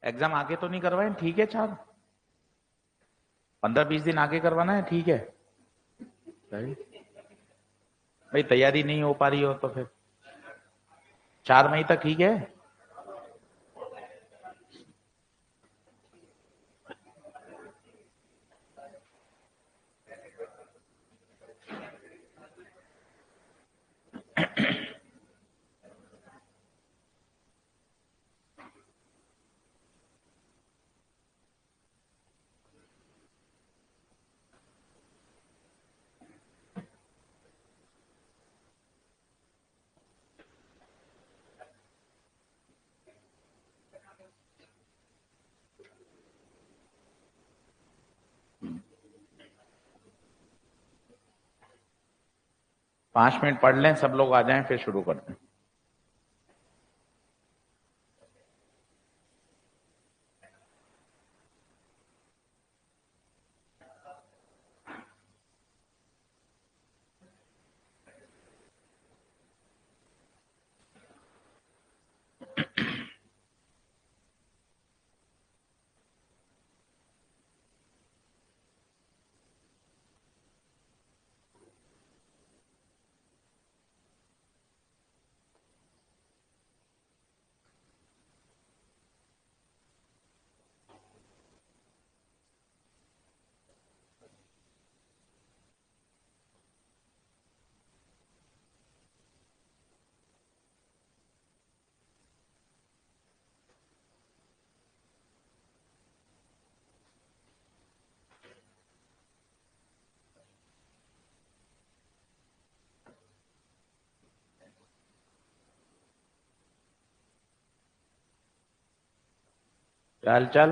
Exam आगे तो नहीं करवाए? ठीक है, 15-20 दिन आगे करवाना है, ठीक है भाई। तैयारी नहीं हो पा रही हो तो फिर 4 मई तक ठीक है। पांच मिनट पढ़ लें, सब लोग आ जाएं, फिर शुरू करते हैं। चल चल।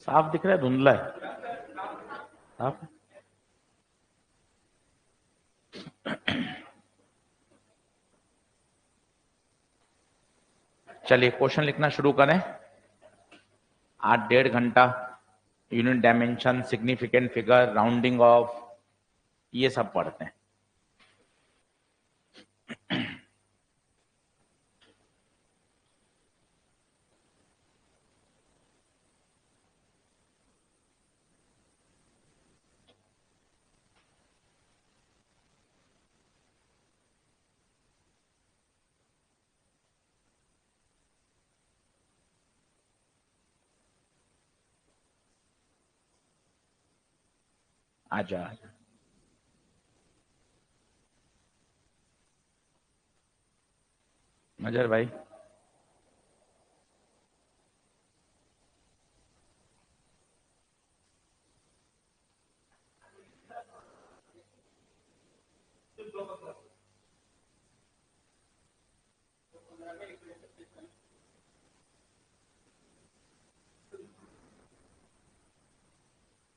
साफ दिख रहा है, धुंधला है? साफ है? चलिए क्वेश्चन लिखना शुरू करें। 8-1.5 घंटा unit dimension, significant figure, rounding of, ये सब पढ़ते हैं। आजा आजा। नजर भाई,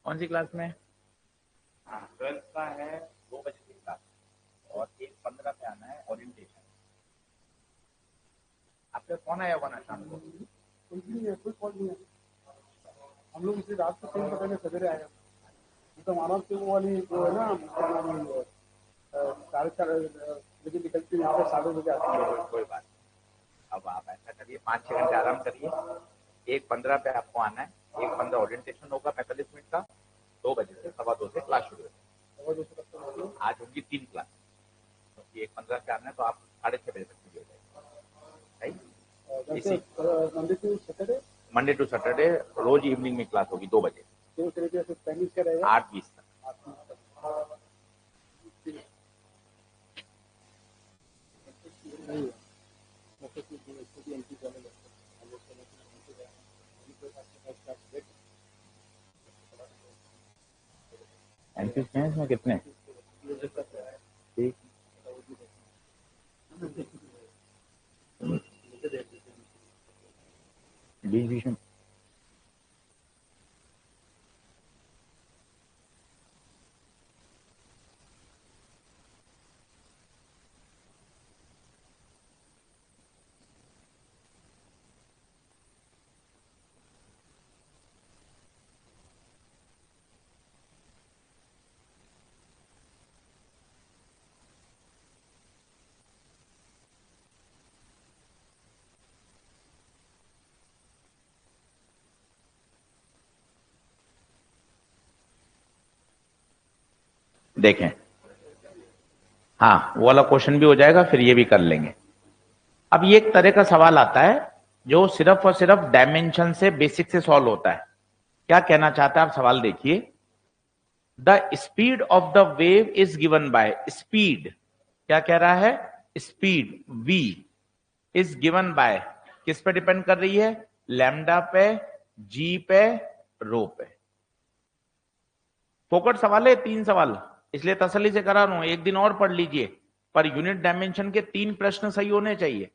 कौन सी क्लास में? हाँ, 12th का है, 2 बजे की क्लास, और 1:15 पे आना है, ओरिएंटेशन। आपका कौन आया हुआ ना शाम को? कुछ नहीं है, कोई कॉल नहीं है। हम लोग इसे रात को 3 बजे सवेरे आए। तो हमारा से वो वाली जो है ना, क्या नाम है, 4:30 बजे निकलती है, यहाँ पे 7:30 आती है। कोई बात। अब आप ऐसा करिए, 5-6 घंटे आराम करिए, 1:15 पे आपको आना है, 1:15 ओरिएंटेशन होगा 45 मिनट का, 2 बजे से 2:15 से क्लास शुरू होगी। आज होंगी 3 क्लास, क्योंकि 1:15 से आना है तो आप 6:30 बजे तक फ्री हो जाएंगे। इसी मंडे टू सैटरडे रोज इवनिंग में क्लास होगी 2 बजे, 8:20 तक। एमपी साइंस में कितने? ठीक, बीच में देखें। हाँ, वो वाला क्वेश्चन भी हो जाएगा, फिर ये भी कर लेंगे। अब ये एक तरह का सवाल आता है जो सिर्फ और सिर्फ डायमेंशन से बेसिक से सॉल्व होता है। क्या कहना चाहता है आप, सवाल देखिए। The speed of the wave is given by, speed क्या कह रहा है, speed v is given by, किस पे डिपेंड कर रही है, लैम्डा पे, g पे, रो पे। फोकट सवाल है 3 सवाल, इसलिए तसल्ली से करा रहा हूं, एक दिन और पढ़ लीजिए, पर यूनिट डायमेंशन के 3 प्रश्न सही होने चाहिए।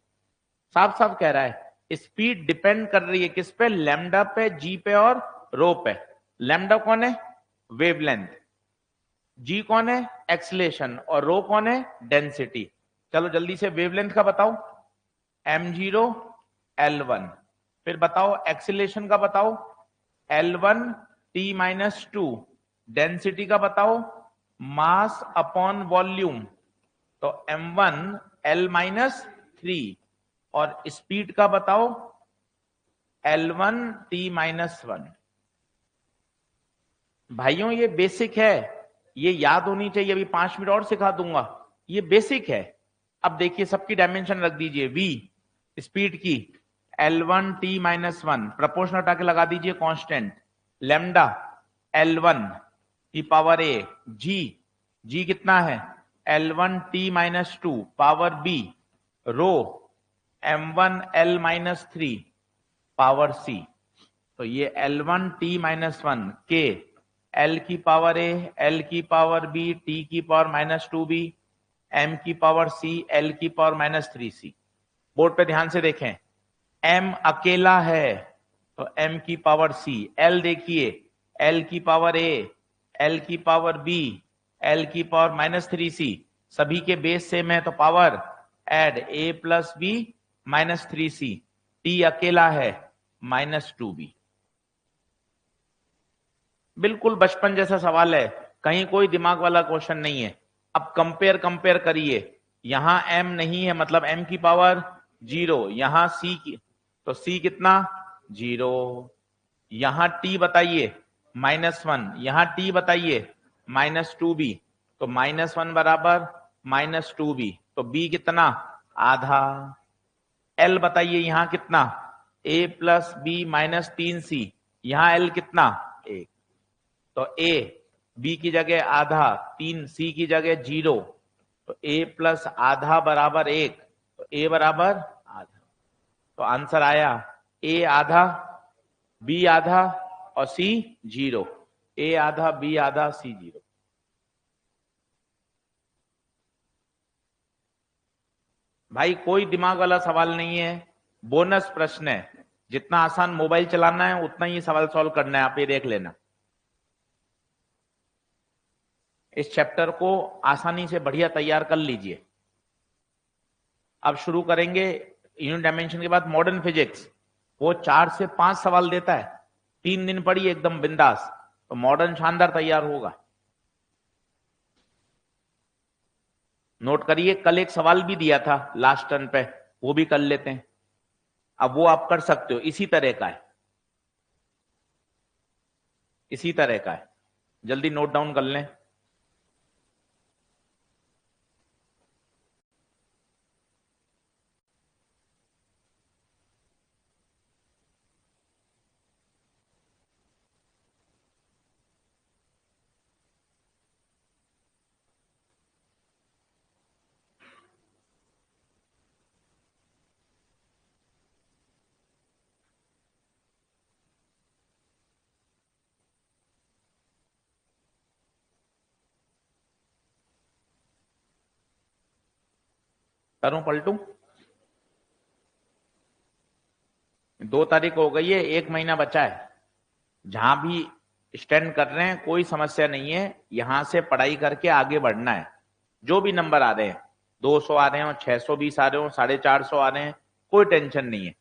साफ साफ कह रहा है स्पीड डिपेंड कर रही है किस पे, लैम्डा पे, जी पे और रो पे। लैम्डा कौन है, वेवलेंथ, जी कौन है, एक्सलेशन, और रो कौन है, डेंसिटी। चलो जल्दी से वेवलेंथ का बताओ, m0 L1, फिर बताओ एक्सीलेशन का बताओ, L1 T-2, डेंसिटी का बताओ, मास अपॉन वॉल्यूम, तो m1 L-3, और स्पीड का बताओ L1 T-1। भाइयों ये बेसिक है, ये याद होनी चाहिए, अभी 5 मिनट और सिखा दूंगा, ये बेसिक है। अब देखिए सबकी डायमेंशन रख दीजिए, v स्पीड की, L1 T-1, प्रपोर्शन हटा के लगा दीजिए कांस्टेंट, लैम्डा L1 की पावर a, g कितना है, L1 T-2 पावर b, रो m1 L-3 पावर c। तो ये L1 T-1 के L की पावर a, L की पावर b, T की पावर -2b, M की पावर c, L की पावर -3c। बोर्ड पे ध्यान से देखें, M अकेला है तो M की पावर c, L देखिए L की पावर a, L की पावर b, L की पावर -3c, सभी के बेस सेम है तो power add a plus b -3c, T अकेला है -2b। बिल्कुल बचपन जैसा सवाल है, कहीं कोई दिमाग वाला क्वेश्चन नहीं है। अब कंपेयर करिए, यहां m नहीं है मतलब m की पावर 0, यहां c की, तो c कितना 0, यहां t बताइए -1, यहां t बताइए -2b, तो -1 बराबर -2b, तो b कितना आधा। l बताइए यहां कितना, a प्लस b -3c, यहां l कितना 1, तो a b की जगह आधा, 3c की जगह 0, तो a प्लस आधा बराबर 1, तो a बराबर आधा। तो आंसर आया a आधा, b आधा और c 0, a आधा, b आधा, c 0। भाई कोई दिमाग वाला सवाल नहीं है, बोनस प्रश्न है। जितना आसान मोबाइल चलाना है उतना ही सवाल सॉल्व करना है, आप ये देख लेना। इस चैप्टर को आसानी से बढ़िया तैयार कर लीजिए। अब शुरू करेंगे यूनिट डायमेंशन के बाद मॉडर्न फिजिक्स, वो 4 से 5 सवाल देता है, 3 दिन पढ़िए एकदम बिंदास, तो मॉडर्न शानदार तैयार होगा। नोट करिए, कल एक सवाल भी दिया था लास्ट टर्न पे, वो भी कर लेते हैं। अब वो आप कर सकते हो, इसी तरह का है। इसी तरह का है, जल्दी नोट डाउन कर लें। करूं पलटू? 2 तारीख हो गई है, 1 महीना बचा है। जहां भी स्टैंड कर रहे हैं कोई समस्या नहीं है, यहां से पढ़ाई करके आगे बढ़ना है। जो भी नंबर आ रहे हैं, 200 आ रहे हो, 620 आ रहे हो, 450 आ रहे हैं, कोई टेंशन नहीं है।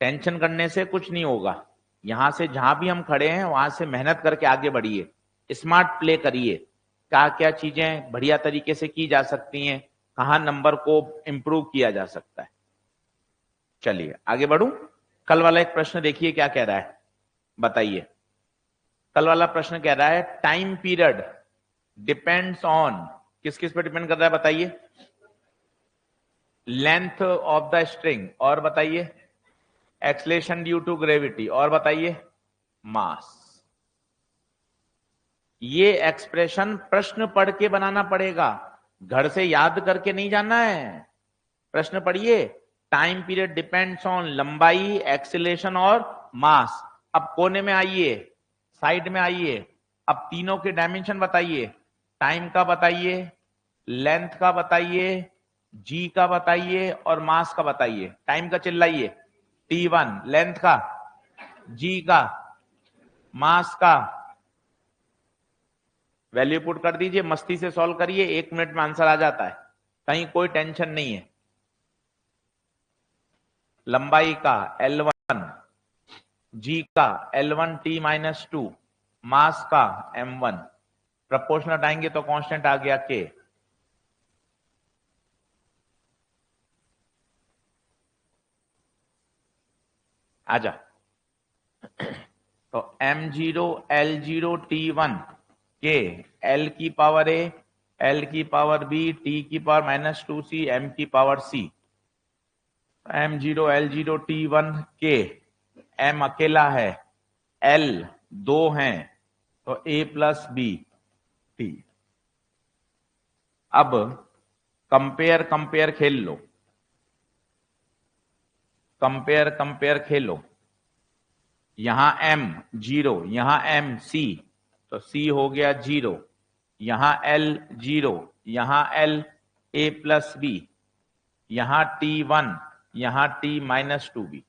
टेंशन करने से कुछ नहीं होगा। यहां से जहां भी हम खड़े हैं वहां से मेहनत करके आगे बढ़िए, स्मार्ट प्ले करिए, क्या क्या चीजें बढ़िया तरीके से की जा सकती हैं, कहां नंबर को इंप्रूव किया जा सकता है। चलिए आगे बढ़ूं। कल वाला एक प्रश्न देखिए क्या कह रहा है, बताइए। कल वाला प्रश्न कह रहा है टाइम पीरियड डिपेंड्स ऑन, किस किस पे डिपेंड कर रहा है बताइए? लेंथ ऑफ द स्ट्रिंग, और बताइए एक्सलेशन ड्यू टू ग्रेविटी, और बताइए मास। ये एक्सप्रेशन प्रश्न पढ़ के बनाना पड़ेगा, घर से याद करके नहीं जाना है। प्रश्न पढ़िए, टाइम पीरियड डिपेंड्स ऑन लंबाई, एक्सीलरेशन और मास। अब कोने में आइए, साइड में आइए, अब तीनों के डायमेंशन बताइए। टाइम का बताइए, लेंथ का बताइए, जी का बताइए और मास का बताइए। टाइम का चिल्लाइए, T1, लेंथ का, जी का, मास का। वैल्यू पुट कर दीजिए, मस्ती से सॉल्व करिए, 1 मिनट में आंसर आ जाता है, कहीं कोई टेंशन नहीं है। लंबाई का L1, जी का L1T-2, मास का M1। प्रपोर्शनल हटाएंगे तो कांस्टेंट आ गया K। आजा, तो M0 L0 T1 K, L की पावर A, L की पावर B, T की पावर -2C, M की power C। M0 L0 T1 K, M अकेला है, L 2 हैं, तो A प्लस B T। अब कंपेयर कंपेयर खेल लो, कंपेयर कंपेयर खेलो। यहां M 0, यहां M C, तो C हो गया 0, यहां L 0, यहां L A प्लस B, यहां T1, यहां T-2B।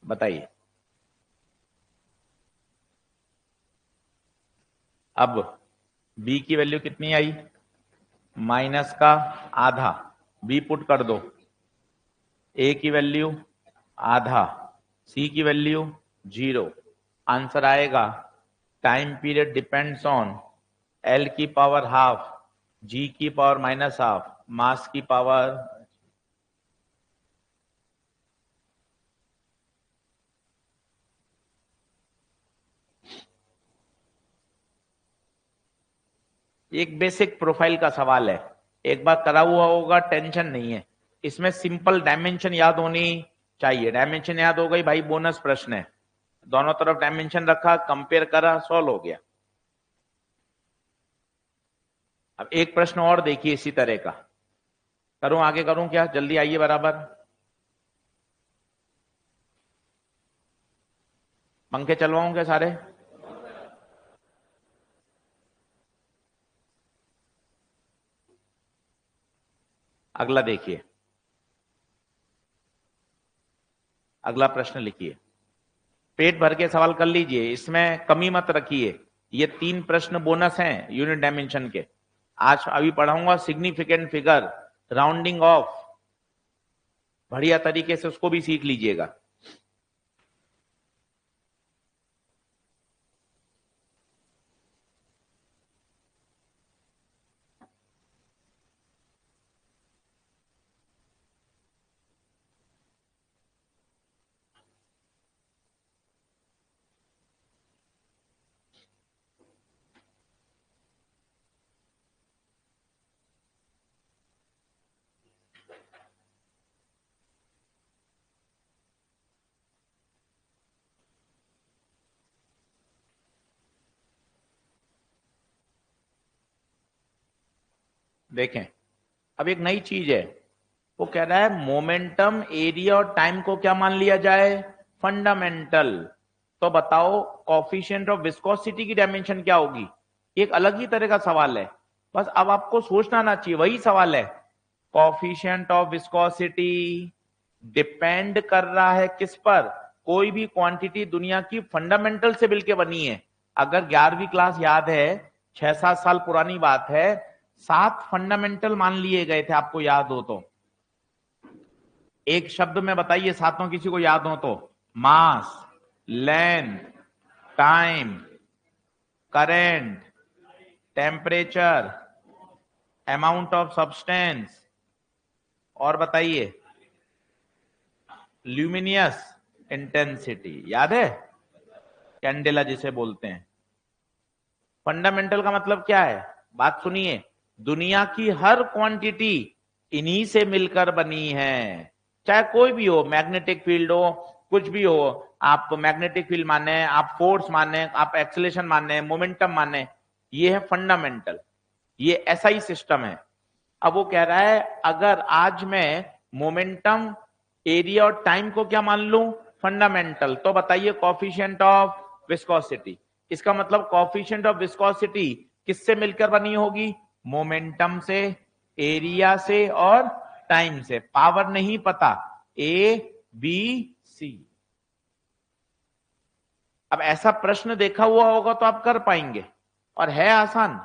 बताइए। अब B की वैल्यू कितनी आई? माइनस का आधा, B पुट कर दो। A की वैल्यू आधा, C की वैल्यू 0। आंसर आएगा time period depends on L की पावर हाफ, G की पावर -हाफ, मास की पावर। एक बेसिक प्रोफाइल का सवाल है, एक बार करा हुआ होगा, टेंशन नहीं है। इसमें सिंपल डायमेंशन याद होनी चाहिए। डायमेंशन याद हो गई भाई, बोनस प्रश्न है। दोनों तरफ डायमेंशन रखा, कंपेयर करा, सॉल्व हो गया। अब एक प्रश्न और देखिए इसी तरह का। करूं आगे, करूं क्या? जल्दी आइए बराबर। पंखे चलवाऊं क्या सारे? अगला देखिए, अगला प्रश्न लिखिए। पेट भर के सवाल कर लीजिए, इसमें कमी मत रखिए। ये 3 प्रश्न बोनस हैं यूनिट डायमेंशन के। आज अभी पढ़ाऊंगा सिग्निफिकेंट फिगर, राउंडिंग ऑफ, बढ़िया तरीके से उसको भी सीख लीजिएगा। देखें, अब एक नई चीज है, वो कह रहा है मोमेंटम, एरिया और टाइम को क्या मान लिया जाए, फंडामेंटल। तो बताओ कोफिशिएंट ऑफ विस्कोसिटी की डायमेंशन क्या होगी। एक अलग ही तरह का सवाल है, बस अब आपको सोचना ना चाहिए, वही सवाल है। कोफिशिएंट ऑफ विस्कोसिटी डिपेंड कर रहा है किस पर, कोई भी क्वांटिटी दुनिया की फंडामेंटल से मिलकर बनी है। अगर 11वीं क्लास याद है, 6-7 साल पुरानी बात है, 7 फंडामेंटल मान लिए गए थे, आपको याद हो तो। एक शब्द में बताइए, सातों किसी को याद हो तो। Mass, length, time, current, temperature, amount of substance, और बताइए ल्यूमिनियस इंटेंसिटी, याद है, कैंडेला जिसे बोलते हैं। फंडामेंटल का मतलब क्या है, बात सुनिए, दुनिया की हर क्वांटिटी इन्हीं से मिलकर बनी है, चाहे कोई भी हो, मैग्नेटिक फील्ड हो, कुछ भी हो, आप मैग्नेटिक फील्ड माने, आप फोर्स माने, आप एक्सेलरेशन माने, मोमेंटम माने, ये है फंडामेंटल, ये ऐसा ही सिस्टम है। अब वो कह रहा है अगर आज मैं मोमेंटम, एरिया और टाइम को क्या मान लूं, फंडामेंटल, तो बताइए कोफिशिएंट ऑफ विस्कोसिटी। इसका मतलब कोफिशिएंट ऑफ विस्कोसिटी किससे मिलकर बनी होगी, मोमेंटम से, एरिया से और टाइम से। पावर नहीं पता, ए बी सी। अब ऐसा प्रश्न देखा हुआ होगा तो आप कर पाएंगे, और है आसान।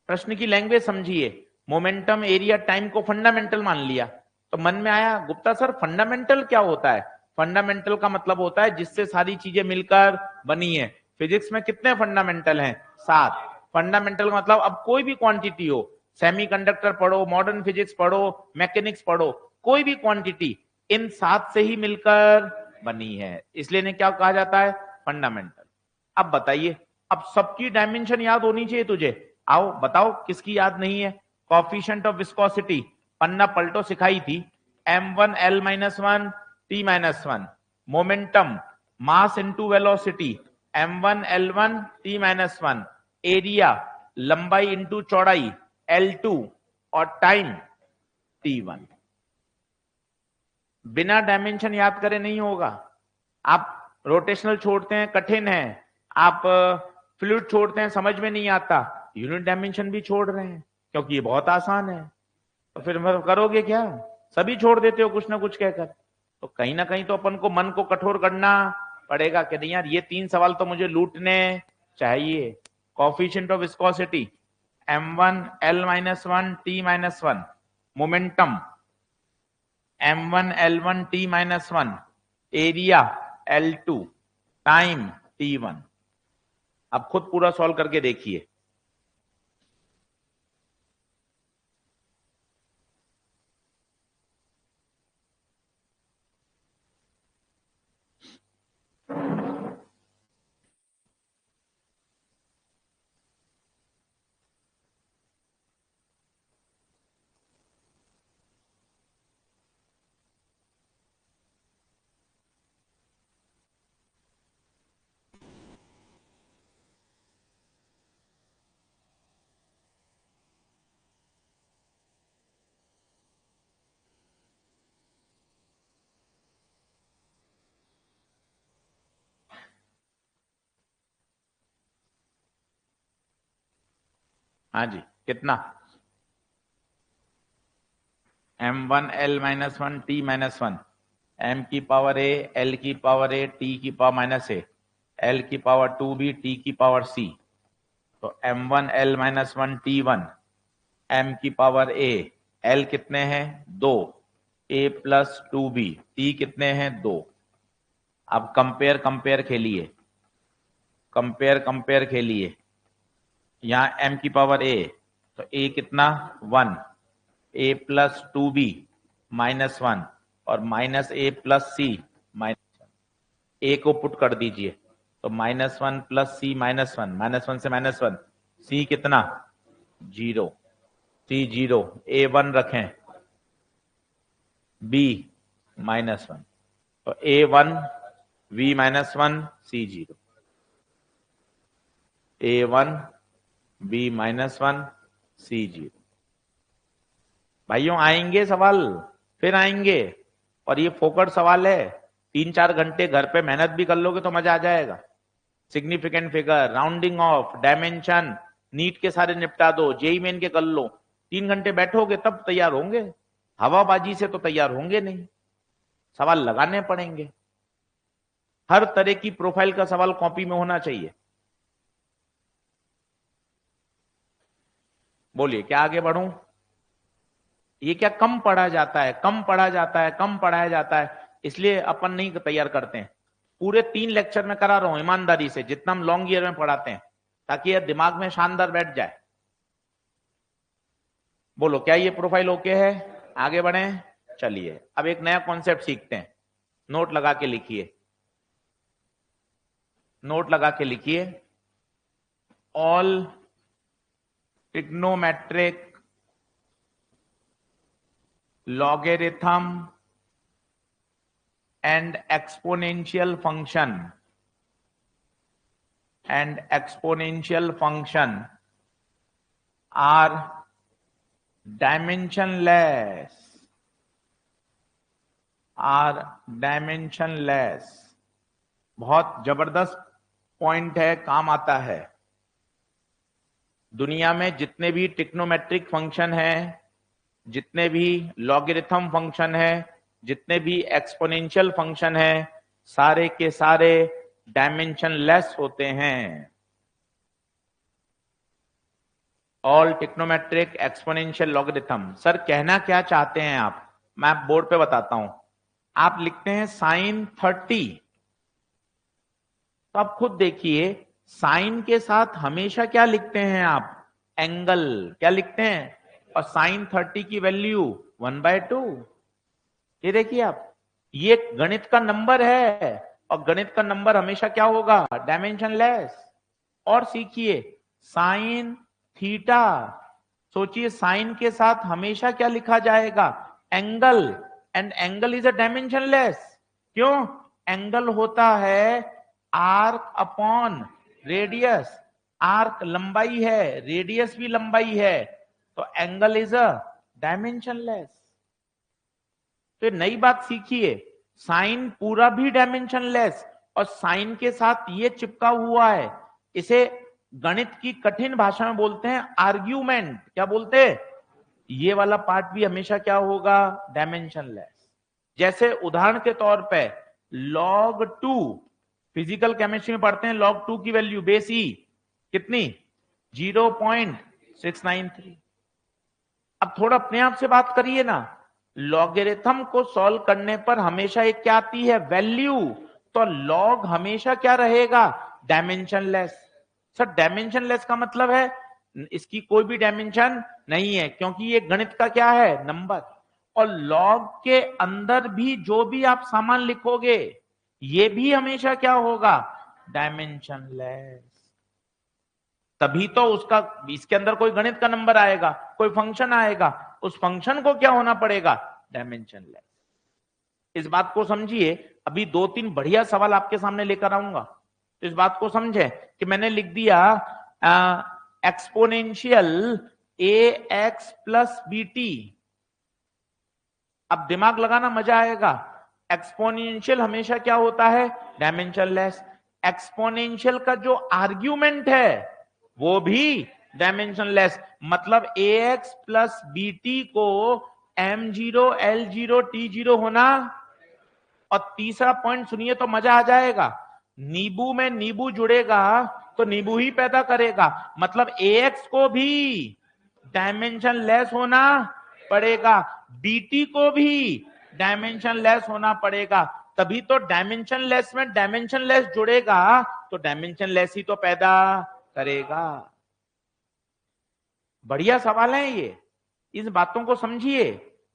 प्रश्न की लैंग्वेज समझिए, मोमेंटम, एरिया, टाइम को फंडामेंटल मान लिया, तो मन में आया गुप्ता सर फंडामेंटल क्या होता है। फंडामेंटल का मतलब होता है जिससे सारी चीजें मिलकर बनी है। फिजिक्स में कितने फंडामेंटल हैं, 7। फंडामेंटल का मतलब अब कोई भी क्वांटिटी हो, सेमीकंडक्टर पढ़ो, मॉडर्न फिजिक्स पढ़ो, मैकेनिक्स पढ़ो, कोई भी क्वांटिटी इन 7 से ही मिलकर बनी है, इसलिए इन्हें क्या कहा जाता है, फंडामेंटल। अब बताइए, अब सबकी डायमेंशन याद होनी चाहिए तुझे, आओ बताओ किसकी याद नहीं है। कोफिशिएंट ऑफ विस्कोसिटी पन्ना पलटो सिखाई थी, m1 l-1 t-1। Momentum, mass into velocity, m1 l1 t-1। Area, लंबाई इनटू चौड़ाई, l2, और टाइम t1। बिना डायमेंशन याद करे नहीं होगा। आप रोटेशनल छोड़ते हैं, कठिन है, आप फ्लूइड छोड़ते हैं, समझ में नहीं आता, यूनिट डायमेंशन भी छोड़ रहे हैं क्योंकि ये बहुत आसान है, तो फिर करोगे क्या, सभी छोड़ देते हो कुछ ना कुछ कहकर। तो कहीं ना कहीं तो अपन को मन को कठोर करना पड़ेगा कि नहीं यार, ये 3 सवाल तो मुझे लूटने चाहिए। Coefficient of viscosity m1 l-1 t-1, momentum m1 l1 t-1, area l2, time t1। अब खुद पूरा सॉल्व करके देखिए। हाँ जी, कितना, m1 l-1 t-1, m की पावर a, l की पावर a, t की पावर -a, l की पावर 2b, t की पावर c। तो m1 l-1 t1 m की पावर a, l कितने हैं 2, a प्लस 2b, t कितने हैं 2। अब कंपेयर खेलिए, कंपेयर खेलिए। यहां m की पावर a, तो a कितना 1, a प्लस 2b -1 और minus a plus c -1। a को पुट कर दीजिए, तो -1 प्लस c -1, -1 से -1, c कितना 0, c 0, a 1 रखें, b -1, तो a 1 v -1 c 0, a 1 b -1 c 0। भाइयों आएंगे सवाल, फिर आएंगे, और ये फोकट सवाल है। 3-4 घंटे घर पे मेहनत भी कर लोगे तो मजा आ जाएगा। Significant figure, rounding off, dimension, NEET के सारे निपटा दो, जेई मेन के कर लो। 3 घंटे बैठोगे तब तैयार होंगे, हवाबाजी से तो तैयार होंगे नहीं, सवाल लगाने पड़ेंगे। हर तरह की प्रोफाइल का सवाल कॉपी में होना चाहिए। बोलिए क्या आगे बढ़ूं? ये क्या कम पढ़ा जाता है, कम पढ़ाया जाता है, इसलिए अपन नहीं तैयार करते हैं। पूरे 3 लेक्चर में करा रहा हूं ईमानदारी से, जितना हम लॉन्ग ईयर में पढ़ाते हैं, ताकि यह दिमाग में शानदार बैठ जाए। बोलो क्या ये प्रोफाइल ओके है? आगे बढ़े, चलिए अब एक नया कॉन्सेप्ट सीखते हैं। नोट लगा के लिखिए, नोट लगा के लिखिए। All trigonometric logarithm and exponential function are dimensionless, बहुत जबरदस्त पॉइंट है, काम आता है। दुनिया में जितने भी ट्रिग्नोमेट्रिक फंक्शन है, जितने भी लॉगरिथम फंक्शन है, जितने भी एक्सपोनेंशियल फंक्शन है, सारे के सारे डायमेंशनलेस होते हैं। All trigonometric exponential logarithm. Sir कहना क्या चाहते हैं आप? मैं बोर्ड पे बताता हूं। आप लिखते हैं साइन 30, तो आप खुद देखिए साइन के साथ हमेशा क्या लिखते हैं आप? एंगल। क्या लिखते हैं? और साइन 30 की वैल्यू 1/2। ये देखिए आप, ये गणित का नंबर है, और गणित का नंबर हमेशा क्या होगा? डायमेंशनलेस। और सीखिए साइन थीटा, सोचिए साइन के साथ हमेशा क्या लिखा जाएगा? Angle. And angle is a dimensionless. क्यों? एंगल होता है आर्क अपॉन रेडियस। आर्क लंबाई है, रेडियस भी लंबाई है, तो एंगल इज अ डायमेंशनलेस। तो नई बात सीखिए, साइन पूरा भी डायमेंशनलेस, और साइन के साथ ये चिपका हुआ है, इसे गणित की कठिन भाषा में बोलते हैं आर्ग्यूमेंट। क्या बोलते हैं? ये वाला पार्ट भी हमेशा क्या होगा? डायमेंशनलेस। जैसे उदाहरण के तौर पे log 2, फिजिकल केमिस्ट्री में पढ़ते हैं, log 2 की वैल्यू बेस ई कितनी? 0.693। अब थोड़ा अपने आप से बात करिए ना, लॉगरिथम को सॉल्व करने पर हमेशा एक क्या आती है? वैल्यू। तो लॉग हमेशा क्या रहेगा? डायमेंशनलेस। सर डायमेंशनलेस का मतलब है इसकी कोई भी डायमेंशन नहीं है, क्योंकि ये गणित का क्या है? नंबर। और लॉग के अंदर भी जो भी आप सामान लिखोगे, ये भी हमेशा क्या होगा? डायमेंशनलेस। तभी तो उसका, इसके अंदर कोई गणित का नंबर आएगा, कोई फंक्शन आएगा, उस फंक्शन को क्या होना पड़ेगा? डायमेंशनलेस। इस बात को समझिए। अभी 2-3 बढ़िया सवाल आपके सामने लेकर आऊंगा, तो इस बात को समझे कि मैंने लिख दिया एक्सपोनेंशियल ax प्लस बीटी। अब दिमाग लगाना, मजा आएगा। एक्सपोनेंशियल हमेशा क्या होता है? डायमेंशनलेस। एक्सपोनेंशियल का जो आर्ग्यूमेंट है वो भी डायमेंशनलेस। मतलब ax प्लस बीटी को m0 l0 t0 होना। और तीसरा पॉइंट सुनिए तो मजा आ जाएगा, नींबू में नींबू जुड़ेगा तो नींबू ही पैदा करेगा। मतलब ax को भी डायमेंशन लेस होना पड़ेगा, dt को भी डायमेंशन लेस होना पड़ेगा, तभी तो डायमेंशन लेस में डायमेंशन लेस जुड़ेगा तो डायमेंशन लेस ही तो पैदा करेगा। बढ़िया सवाल है ये, इस बातों को समझिए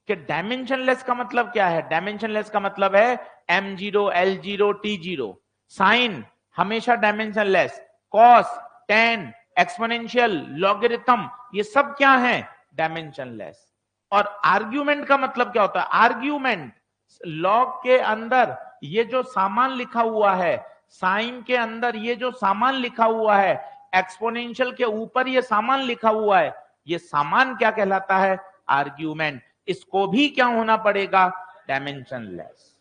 कि डायमेंशन लेस का मतलब क्या है। डायमेंशन लेस का मतलब है m0, l0, t0, साइन हमेशा dimension less, cos, ten, exponential, logarithm, ये सब क्या है, डायमेंशन लेस। और आर्ग्यूमेंट का मतलब क्या होता है, आर्ग्यूमेंट लॉग के अंदर ये जो सामान लिखा हुआ है, साइन के अंदर ये जो सामान लिखा हुआ है, एक्सपोनेंशियल के ऊपर ये सामान लिखा हुआ है, ये सामान क्या कहलाता है, आर्ग्यूमेंट। इसको भी क्या होना पड़ेगा, डायमेंशन लेस।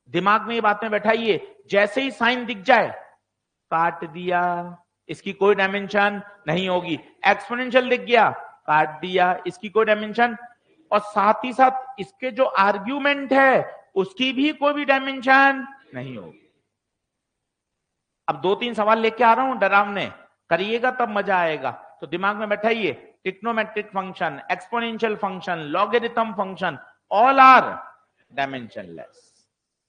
दिमाग में ये बातें बैठाइए, जैसे ही साइन दिख जाए काट दिया, इसकी कोई डायमेंशन नहीं होगी। एक्सपोनेंशियल दिख गया, काट दिया, इसकी कोई डायमेंशन, और साथ ही साथ इसके जो आर्ग्यूमेंट है उसकी भी कोई भी डायमेंशन नहीं होगी। अब 2-3 सवाल लेके आ रहा हूं डरावने, करिएगा तब मजा आएगा। तो दिमाग में बैठाइए, trigonometric function, exponential function, logarithm function, all are dimensionless.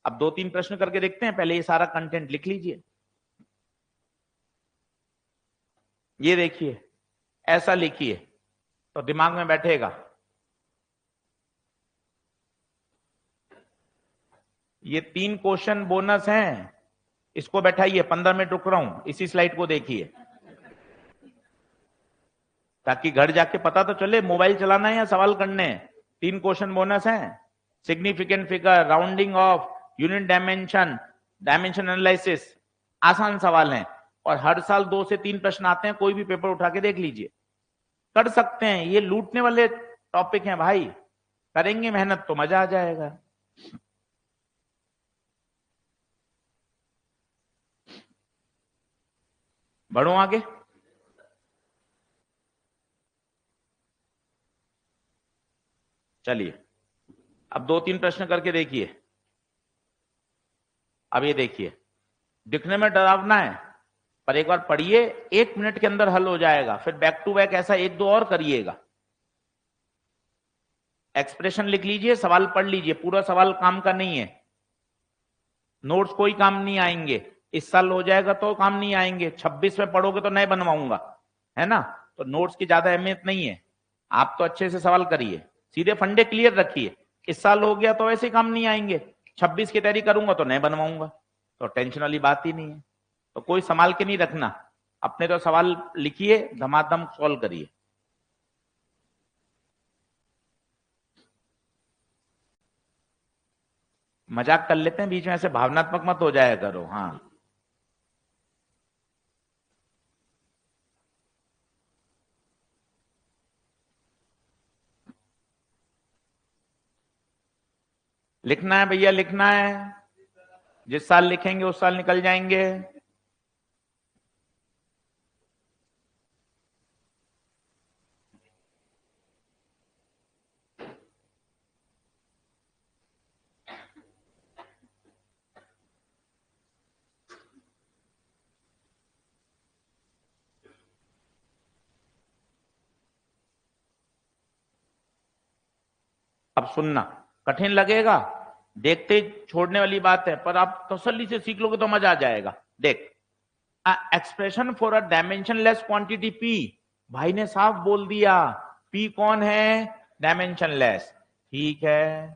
अब 2-3 प्रश्न करके देखते हैं, पहले ये सारा कंटेंट लिख लीजिए। ये देखिए, ऐसा लिखिए तो दिमाग में बैठेगा। ये 3 क्वेश्चन बोनस हैं, इसको बैठाइए, 15 मिनट रुक रहा हूं, इसी स्लाइड को देखिए ताकि घर जाके पता तो चले मोबाइल चलाना है या सवाल करने हैं। 3 क्वेश्चन बोनस हैं, significant figure, rounding of, unit dimension, dimension analysis, आसान सवाल हैं और हर साल 2 से 3 प्रश्न आते हैं। कोई भी पेपर उठा के देख लीजिए, कर सकते हैं, ये लूटने वाले टॉपिक हैं भाई, करेंगे मेहनत तो मजा आ जाएगा। बढ़ो आगे। चलिए अब 2-3 प्रश्न करके देखिए। अब ये देखिए, दिखने में डरावना है पर एक बार पढ़िए, 1 मिनट के अंदर हल हो जाएगा। फिर बैक टू बैक ऐसा 1-2 और करिएगा। एक्सप्रेशन लिख लीजिए, सवाल पढ़ लीजिए, पूरा सवाल काम का नहीं है, नोट्स कोई काम नहीं आएंगे। इस साल हो जाएगा तो काम नहीं आएंगे, 26 में पढ़ोगे तो नए बनवाऊंगा, है ना। तो नोट्स की ज्यादा अहमियत नहीं है, आप तो अच्छे से सवाल करिए, सीधे फंडे क्लियर रखिए। इस साल हो गया तो वैसे काम नहीं आएंगे, 26 की तैयारी करूंगा तो नए बनवाऊंगा, तो टेंशन वाली बात ही नहीं है। तो कोई संभाल के नहीं रखना, अपने तो सवाल लिखिए, धमाधम सॉल्व करिए। मजाक कर लेते हैं बीच में, ऐसे भावनात्मक मत हो जाया करो। हाँ, लिखना है भैया, लिखना है, जिस साल लिखेंगे उस साल निकल जाएंगे। अब सुनना, कठिन लगेगा, देखते छोड़ने वाली बात है, पर आप तसल्ली से सीख लोगे तो मजा आ जाएगा। देख, expression for a dimensionless quantity P, भाई ने साफ बोल दिया, पी कौन है, डायमेंशनलेस। ठीक है,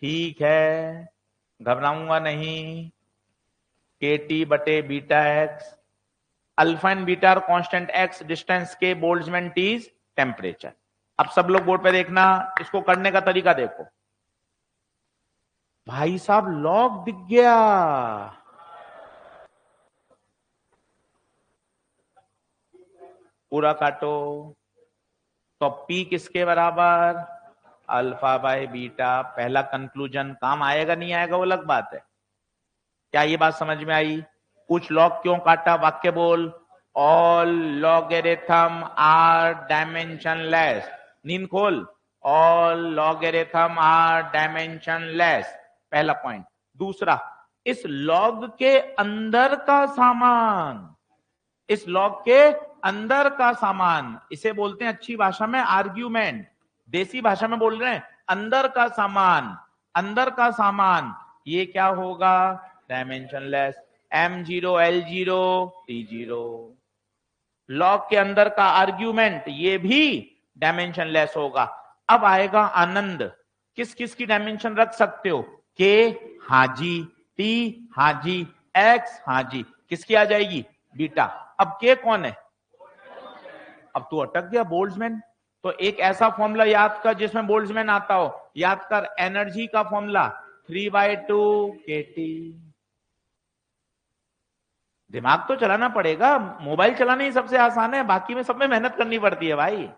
ठीक है, घबराऊंगा नहीं। के टी बटे beta X, alpha and beta are constant X, distance K, Boltzmann T is temperature. अब सब लोग बोर्ड पे देखना, इसको करने का तरीका देखो। भाई साहब लॉग दिख गया, पूरा काटो तो पी किसके बराबर, अल्फा बाय बीटा। पहला कंक्लूजन काम आएगा नहीं आएगा वो अलग बात है। क्या ये बात समझ में आई? कुछ लॉग क्यों काटा, वाक्य बोल, ऑल लॉगरिथम आर डायमेंशनलेस। नींद खोल, ऑल लॉगरिथम आर डायमेंशनलेस, पहला पॉइंट। दूसरा, इस लॉग के अंदर का सामान, इस लॉग के अंदर का सामान, इसे बोलते हैं अच्छी भाषा में आर्ग्यूमेंट, देसी भाषा में बोल रहे हैं अंदर का सामान, अंदर का सामान, ये क्या होगा? Dimensionless. M0 L0 T0। Log के अंदर का आर्ग्यूमेंट ये भी डायमेंशनलेस होगा। अब आएगा आनंद, किस किस की डायमेंशन रख सकते हो? के हाजी, टी हाजी, एक्स हाजी, किसकी आ जाएगी? बीटा। अब के कौन है? अब तू अटक गया, बोल्ट्जमैन। तो एक ऐसा फॉर्मूला याद कर जिसमें बोल्ट्जमैन आता हो, याद कर एनर्जी का फॉर्मूला 3/2 kT। दिमाग तो चलाना पड़ेगा, मोबाइल चलाना ही सबसे आसान है, बाकी में सब में मेहनत करनी पड़ती है भाई।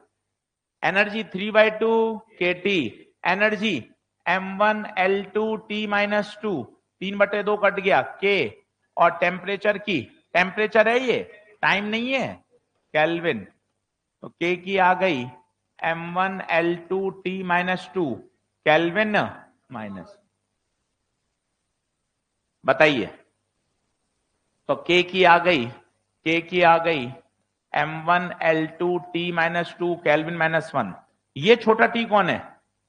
Energy 3/2 kT, energy M1L2T-2, 3/2 cut गया के, और टेम्परेचर की, टेम्परेचर है ये, टाइम नहीं है, केल्विन, तो के की आ गई M1L2T-2 केल्विन माइनस, बताइए। तो के की आ गई, के की आ गई M1L2T-2 केल्विन -1। ये छोटा टी कौन है?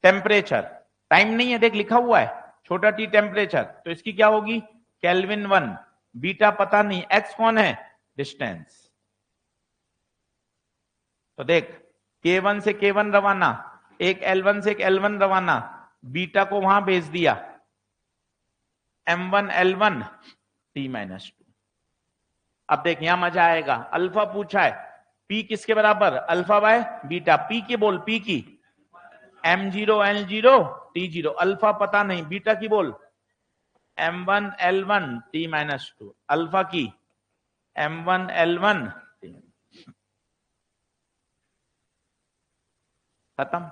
टेम्परेचर, टाइम नहीं है, देख लिखा हुआ है छोटा टी टेम्परेचर, तो इसकी क्या होगी? केल्विन 1। बीटा पता नहीं, एक्स कौन है? डिस्टेंस। तो देख K1 से K1 रवाना, एक L1 से एक L1 रवाना, बीटा को वहां भेज दिया M1L1 T-2। अब देख यहां मजा आएगा, अल्फा पूछा है, पी किसके बराबर? Alpha by beta. पी की बोल, पी की M0 L0 T0, अल्फा पता नहीं, बीटा की बोल M1L1 T-2, अल्फा की M1L1 खत्म।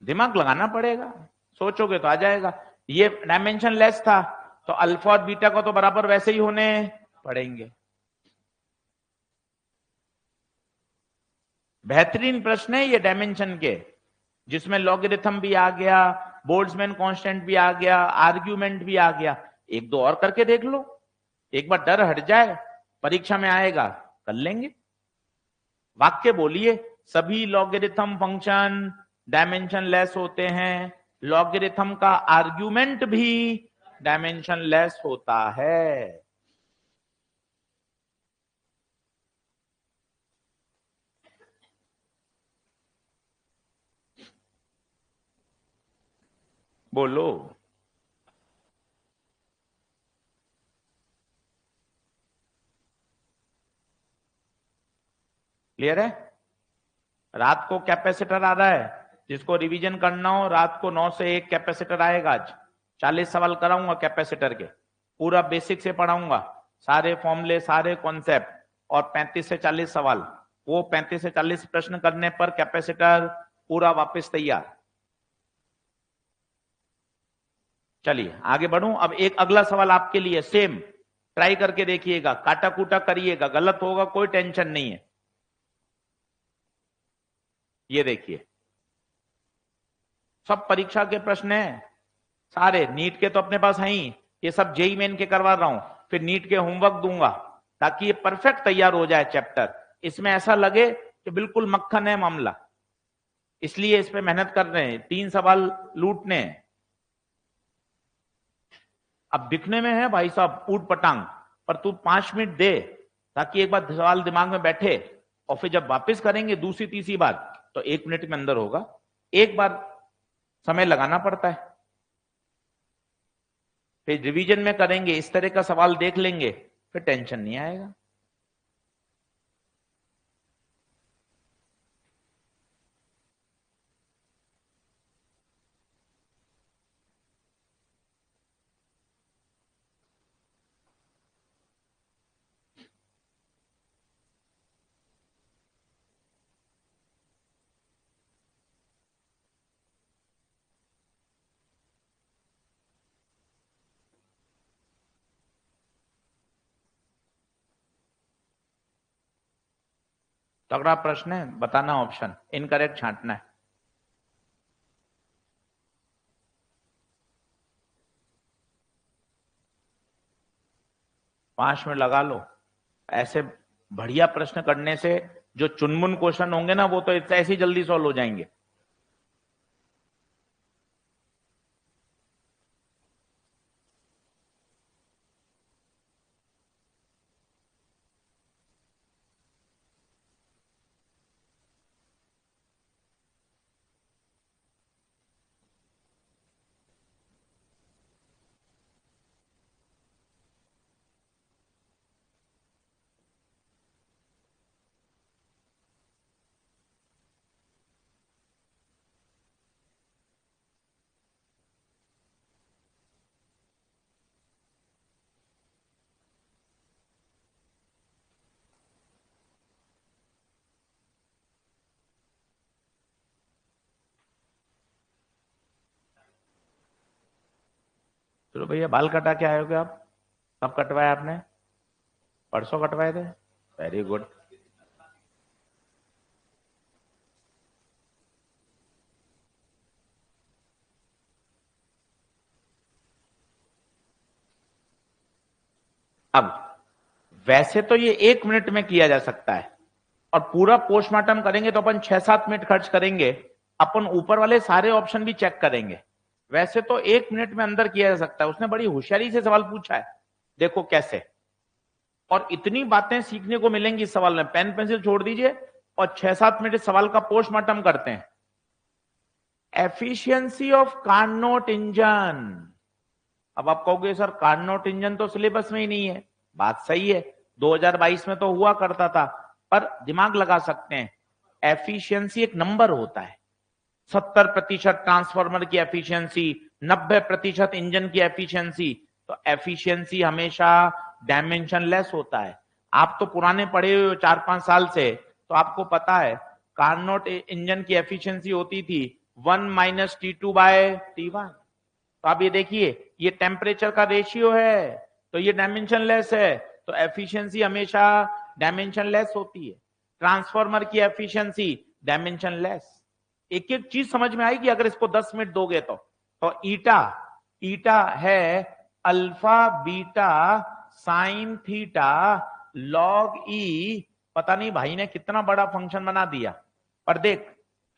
दिमाग लगाना पड़ेगा, सोचोगे तो आ जाएगा। ये डायमेंशन लेस था, तो अल्फा और बीटा को तो बराबर वैसे ही होने पड़ेंगे। बेहतरीन प्रश्न है ये डायमेंशन के, जिसमें लॉगरिथम भी आ गया, बोल्ट्जमैन कांस्टेंट भी आ गया, आर्ग्यूमेंट भी आ गया। एक दो और करके देख लो, एक बार डर हट जाए, परीक्षा में आएगा कर लेंगे। वाक्य बोलिए, सभी लॉगरिथम फंक्शन डायमेंशन लेस होते हैं, लॉगरिथम का आर्ग्यूमेंट भी डायमेंशन लेस होता है। बोलो। क्लियर है? रात को कैपेसिटर आ रहा है, जिसको रिवीजन करना हो रात को 9 से 1 कैपेसिटर आएगा। आज 40 सवाल कराऊंगा कैपेसिटर के, पूरा बेसिक से पढ़ाऊंगा, सारे फॉर्मूले, सारे कॉन्सेप्ट, और 35 से 40 सवाल। वो 35 से 40 प्रश्न करने पर कैपेसिटर पूरा वापस तैयार। चलिए आगे बढ़ूं। अब एक अगला सवाल आपके लिए, सेम ट्राई करके देखिएगा, काटा कूटा करिएगा, गलत होगा कोई टेंशन नहीं है। ये देखिए, सब परीक्षा के प्रश्न है सारे, नीट के तो अपने पास है ही, ये सब जेई मेन के करवा रहा हूं, फिर नीट के होमवर्क दूंगा, ताकि ये परफेक्ट तैयार हो जाए चैप्टर, इसमें ऐसा लगे कि बिल्कुल मक्खन है मामला, इसलिए इस पे मेहनत कर रहे हैं। 3 सवाल लूटने हैं। अब दिखने में है भाई साहब ऊट पटांग, पर तू 5 मिनट दे, ताकि एक बार सवाल दिमाग में बैठे, और फिर जब वापस करेंगे दूसरी तीसरी बार, तो 1 मिनट में अंदर होगा। एक बार समय लगाना पड़ता है, फिर रिवीजन में करेंगे, इस तरह का सवाल देख लेंगे, फिर टेंशन नहीं आएगा। तगड़ा प्रश्न है, बताना ऑप्शन, इनकरेक्ट छांटना है। 5 मिनट लगा लो, ऐसे बढ़िया प्रश्न करने से जो चुनमुन क्वेश्चन होंगे ना वो तो ऐसे ही जल्दी सॉल्व हो जाएंगे। चलो भैया, बाल कटा के आए होगे आप? कब कटवाया आपने? परसों कटवाए थे? Very good. अब वैसे तो ये 1 मिनट में किया जा सकता है, और पूरा पोस्टमार्टम करेंगे तो अपन 6-7 मिनट खर्च करेंगे। अपन ऊपर वाले सारे ऑप्शन भी चेक करेंगे। वैसे तो 1 मिनट में अंदर किया जा सकता है। उसने बड़ी होशियारी से सवाल पूछा है, देखो कैसे। और इतनी बातें सीखने को मिलेंगी इस सवाल में। पेन पेंसिल छोड़ दीजिए और 6-7 मिनट इस सवाल का पोस्टमार्टम करते हैं। Efficiency of Carnot engine. अब आप कहोगे सर कार्नोट इंजन तो सिलेबस में ही नहीं है। बात सही है, 2022 में तो हुआ करता था, पर दिमाग लगा सकते हैं। एफिशिएंसी एक नंबर होता है। 70% ट्रांसफार्मर की एफिशिएंसी, 90% इंजन की एफिशिएंसी। तो एफिशिएंसी हमेशा डायमेंशन लेस होता है। आप तो पुराने पढ़े हुए 4-5 साल से, तो आपको पता है कार्नोट इंजन की एफिशिएंसी होती थी 1 - T2/T1। तो आप ये देखिए, ये टेम्परेचर का रेशियो है, तो ये डायमेंशन लेस है, तो एफिशिएंसी हमेशा डायमेंशन लेस होती है। ट्रांसफार्मर की एफिशिएंसी डायमेंशन लेस। एक एक चीज समझ में आएगी अगर इसको 10 मिनट दोगे तो ईटा है alpha beta sine theta log e. पता नहीं भाई ने कितना बड़ा फंक्शन बना दिया, पर देख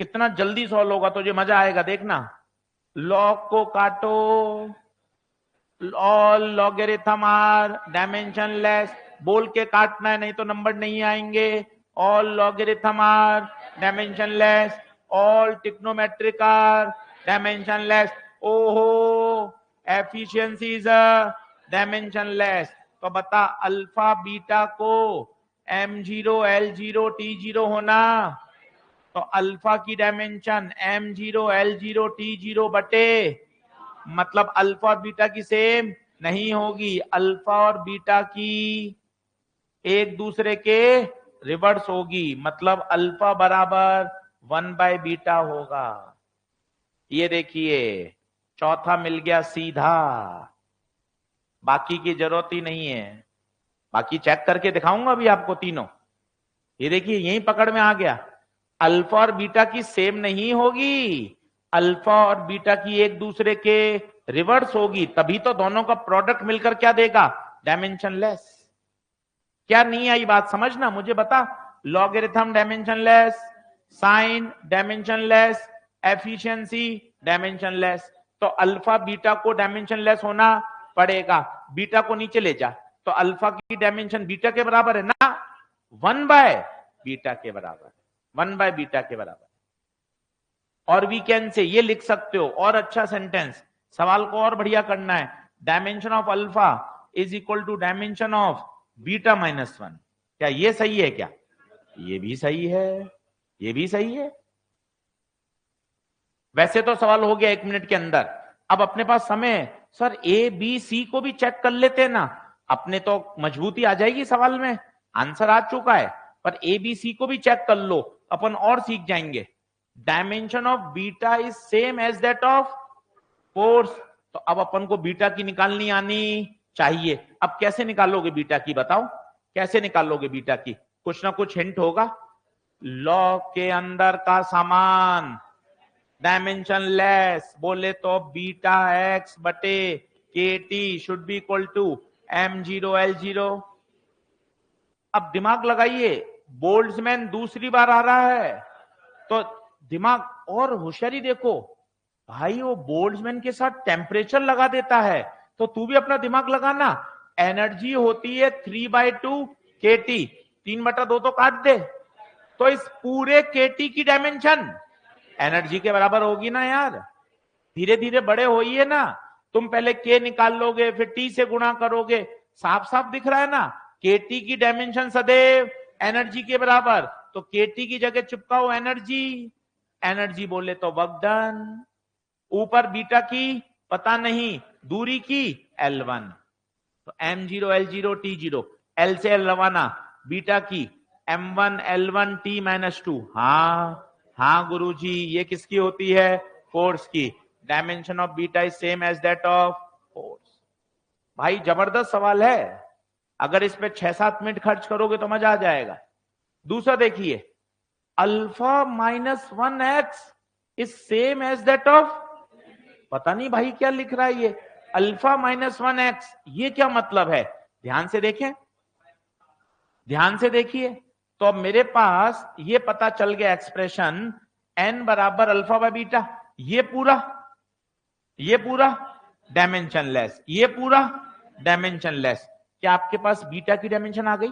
कितना जल्दी सॉल्व होगा, तुझे मजा आएगा देखना। लॉग को काटो, all logarithm are dimensionless. बोल के काटना है, नहीं तो नंबर नहीं आएंगे। All logarithm are dimensionless, all trigonometric are dimensionless. ओहो, एफिशिएंसी इज डायमेंशन लेस। तो बता अल्फा बीटा को M0 L0 T0 होना, तो अल्फा की डायमेंशन M0 L0 T0 बटे, मतलब अल्फा और बीटा की सेम नहीं होगी। अल्फा और बीटा की एक दूसरे के रिवर्स होगी, मतलब अल्फा बराबर 1/बीटा होगा। ये देखिए, चौथा मिल गया सीधा, बाकी की जरूरत ही नहीं है। बाकी चेक करके दिखाऊंगा अभी आपको तीनों। ये देखिए, यही पकड़ में आ गया। अल्फा और बीटा की सेम नहीं होगी, अल्फा और बीटा की एक दूसरे के रिवर्स होगी, तभी तो दोनों का प्रोडक्ट मिलकर क्या देगा, डायमेंशन लेस। क्या नहीं आई बात समझना, मुझे बता। Logarithm dimensionless, sine dimensionless, efficiency dimensionless. तो अल्फा बीटा को डायमेंशन लेस होना पड़ेगा। बीटा को नीचे ले जा, तो अल्फा की डायमेंशन बीटा के बराबर है ना, 1/बीटा के बराबर, 1/बीटा के बराबर। और वी कैन से ये लिख सकते हो, और अच्छा सेंटेंस, सवाल को और बढ़िया करना है। Dimension of alpha is equal to dimension of beta -1। क्या ये सही है? क्या ये भी सही है? ये भी सही है। वैसे तो सवाल हो गया 1 मिनट के अंदर। अब अपने पास समय, सर ए बी सी को भी चेक कर लेते हैं ना, अपने तो मजबूती आ जाएगी सवाल में। आंसर आ चुका है, पर ए बी सी को भी चेक कर लो, अपन और सीख जाएंगे। Dimension of beta is same as that of force. तो अब अपन को बीटा की निकालनी आनी चाहिए। अब कैसे निकालोगे बीटा की, बताओ कैसे निकालोगे बीटा की? कुछ ना कुछ हिंट होगा। लॉ के अंदर का सामान डायमेंशन लेस, बोले तो बीटा एक्स बटे k T should be equal to M0 L0। अब दिमाग लगाइए, बोल्ट्जमैन दूसरी बार आ रहा है तो दिमाग और होशियारी देखो भाई, वो बोल्ट्जमैन के साथ टेम्परेचर लगा देता है, तो तू भी अपना दिमाग लगाना। एनर्जी होती है 3/2 KT, 3/2 तो काट दे, तो इस पूरे KT की डायमेंशन एनर्जी के बराबर होगी ना यार। धीरे धीरे बड़े होइए ना, तुम पहले K निकाल लोगे फिर T से गुणा करोगे, साफ साफ दिख रहा है ना, KT की डायमेंशन सदैव एनर्जी के बराबर, तो KT की जगह चिपकाओ एनर्जी, एनर्जी बोले तो वर्क डन, ऊपर बीटा की पता नहीं, दूरी की L1, तो M0 L0 T0, L से L रवाना, बीटा की M1 L1 T -2। हाँ गुरुजी, ये किसकी होती है? फोर्स की। Dimension of beta is same as that of force. भाई जबरदस्त सवाल है, अगर इस पे 6-7 मिनट खर्च करोगे तो मजा आ जाएगा। दूसरा देखिए, alpha -1x is same as that of, पता नहीं भाई क्या लिख रहा है ये, अल्फा -1x, ये क्या मतलब है? ध्यान से देखें, ध्यान से देखिए, तो अब मेरे पास ये पता चल गया एक्सप्रेशन n बराबर अल्फा बाय बीटा, ये पूरा डायमेंशनलेस, ये पूरा डायमेंशनलेस। क्या आपके पास बीटा की डायमेंशन आ गई?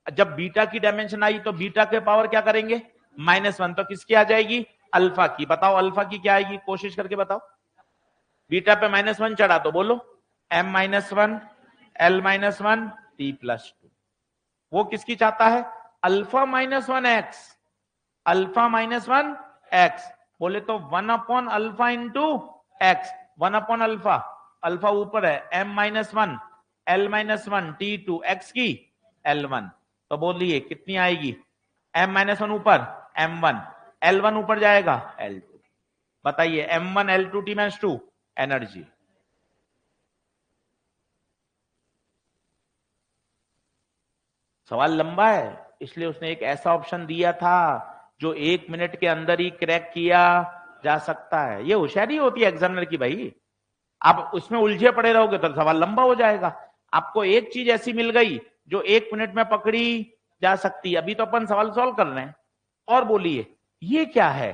जब बीटा की डायमेंशन आई तो बीटा के पावर क्या करेंगे? -1, तो किसकी आ जाएगी? अल्फा की। बताओ अल्फा की क्या आएगी, कोशिश करके बताओ। बीटा पे -1 चढ़ा तो बोलो m -1 L -1 T +2, वो किसकी चाहता है? अल्फा -1x, अल्फा -1x, बोले तो 1 alpha into x, 1 alpha, alpha ऊपर है, m -1 L -1 T2, x की L1, तो बोलिए कितनी आएगी? m -1 ऊपर m1, L1 ऊपर जाएगा L2, बताइए m1 L2 T -2 एनर्जी। सवाल लंबा है, इसलिए उसने एक ऐसा ऑप्शन दिया था जो 1 मिनट के अंदर ही क्रैक किया जा सकता है। ये होशियारी होती है एग्जामिनर की भाई, आप उसमें उलझे पड़े रहोगे तो सवाल लंबा हो जाएगा। आपको एक चीज ऐसी मिल गई जो 1 मिनट में पकड़ी जा सकती है। अभी तो अपन सवाल सॉल्व कर रहे हैं। और बोलिए ये क्या है?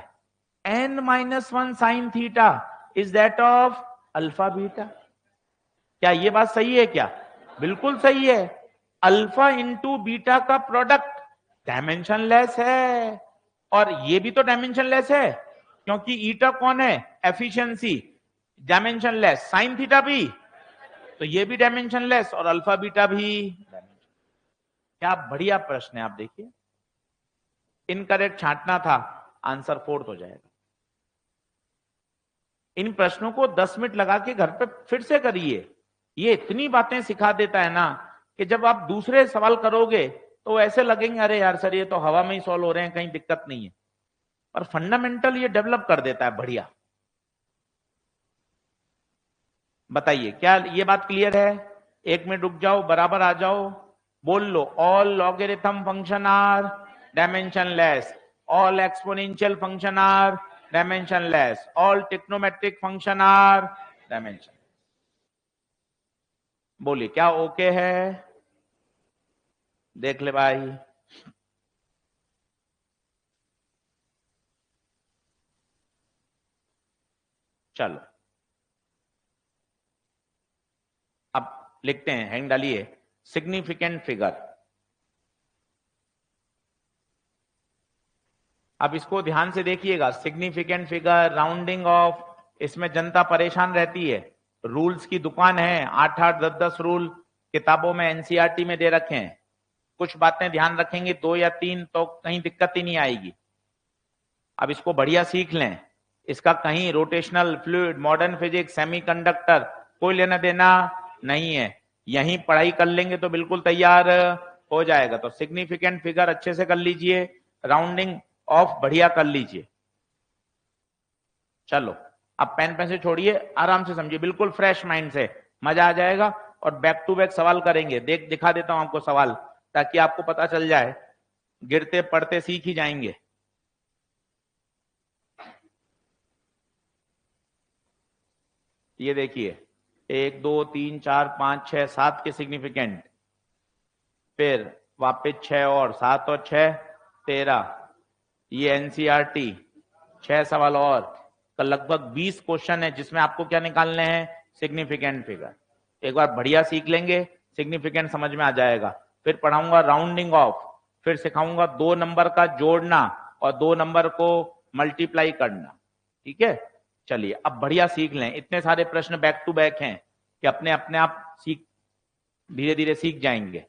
n-1 sine theta is that of alpha beta. क्या ये बात सही है क्या? बिल्कुल सही है। अल्फा इंटू बीटा का प्रोडक्ट डायमेंशनलेस है, और ये भी तो डायमेंशनलेस है क्योंकि ईटा कौन है? Efficiency, dimensionless. साइन थीटा भी, तो ये भी डायमेंशनलेस, और अल्फा बीटा भी। क्या बढ़िया प्रश्न है, आप देखिए। इनकरेक्ट छांटना था, आंसर 4 हो जाएगा। इन प्रश्नों को 10 मिनट लगा के घर पे फिर से करिए। ये इतनी बातें सिखा देता है ना कि जब आप दूसरे सवाल करोगे तो ऐसे लगेंगे अरे यार सर ये तो हवा में ही सॉल्व हो रहे हैं, कहीं दिक्कत नहीं है, और फंडामेंटल ये डेवलप कर देता है बढ़िया। बताइए क्या ये बात क्लियर है? 1 मिनट रुक जाओ, बराबर आ जाओ, बोल लो all logarithm function are dimensionless, all exponential function are dimensionless, all trigonometric function are dimension. बोलिए क्या ओके है? देख ले भाई। चलो अब लिखते हैं, हैंग डालिए, सिग्निफिकेंट फिगर। अब इसको ध्यान से देखिएगा, सिग्निफिकेंट फिगर, राउंडिंग ऑफ, इसमें जनता परेशान रहती है। रूल्स की दुकान है, 8-8 10-10 रूल किताबों में एनसीईआरटी में दे रखे हैं। कुछ बातें ध्यान रखेंगे 2 या 3 तो कहीं दिक्कत ही नहीं आएगी। अब इसको बढ़िया सीख लें, इसका कहीं rotational fluid, modern physics, semiconductor कोई लेना देना नहीं है। यहीं पढ़ाई कर लेंगे तो बिल्कुल तैयार हो जाएगा। तो सिग्निफिकेंट फिगर अच्छे से कर लीजिए, राउंडिंग ऑफ बढ़िया कर लीजिए। चलो अब पेन पेंसिल छोड़िए, आराम से समझिए, बिल्कुल फ्रेश माइंड से, मजा आ जाएगा। और बैक टू बैक सवाल करेंगे। दिखा देता हूं आपको सवाल, ताकि आपको पता चल जाए, गिरते पढ़ते सीख ही जाएंगे। ये देखिए 1 2 3 4 5 6 7 के सिग्निफिकेंट, फिर वापस 6 और 7 और 6 13, ये एनसीईआरटी 6 सवाल और, तो लगभग 20 क्वेश्चन है जिसमें आपको क्या निकालने हैं, सिग्निफिकेंट फिगर। एक बार बढ़िया सीख लेंगे, सिग्निफिकेंट समझ में आ जाएगा। फिर पढ़ाऊंगा राउंडिंग ऑफ, फिर सिखाऊंगा 2 नंबर का जोड़ना और 2 नंबर को मल्टीप्लाई करना। ठीक है, चलिए अब बढ़िया सीख लें। इतने सारे प्रश्न बैक टू बैक हैं कि अपने आप सीख, धीरे धीरे सीख जाएंगे।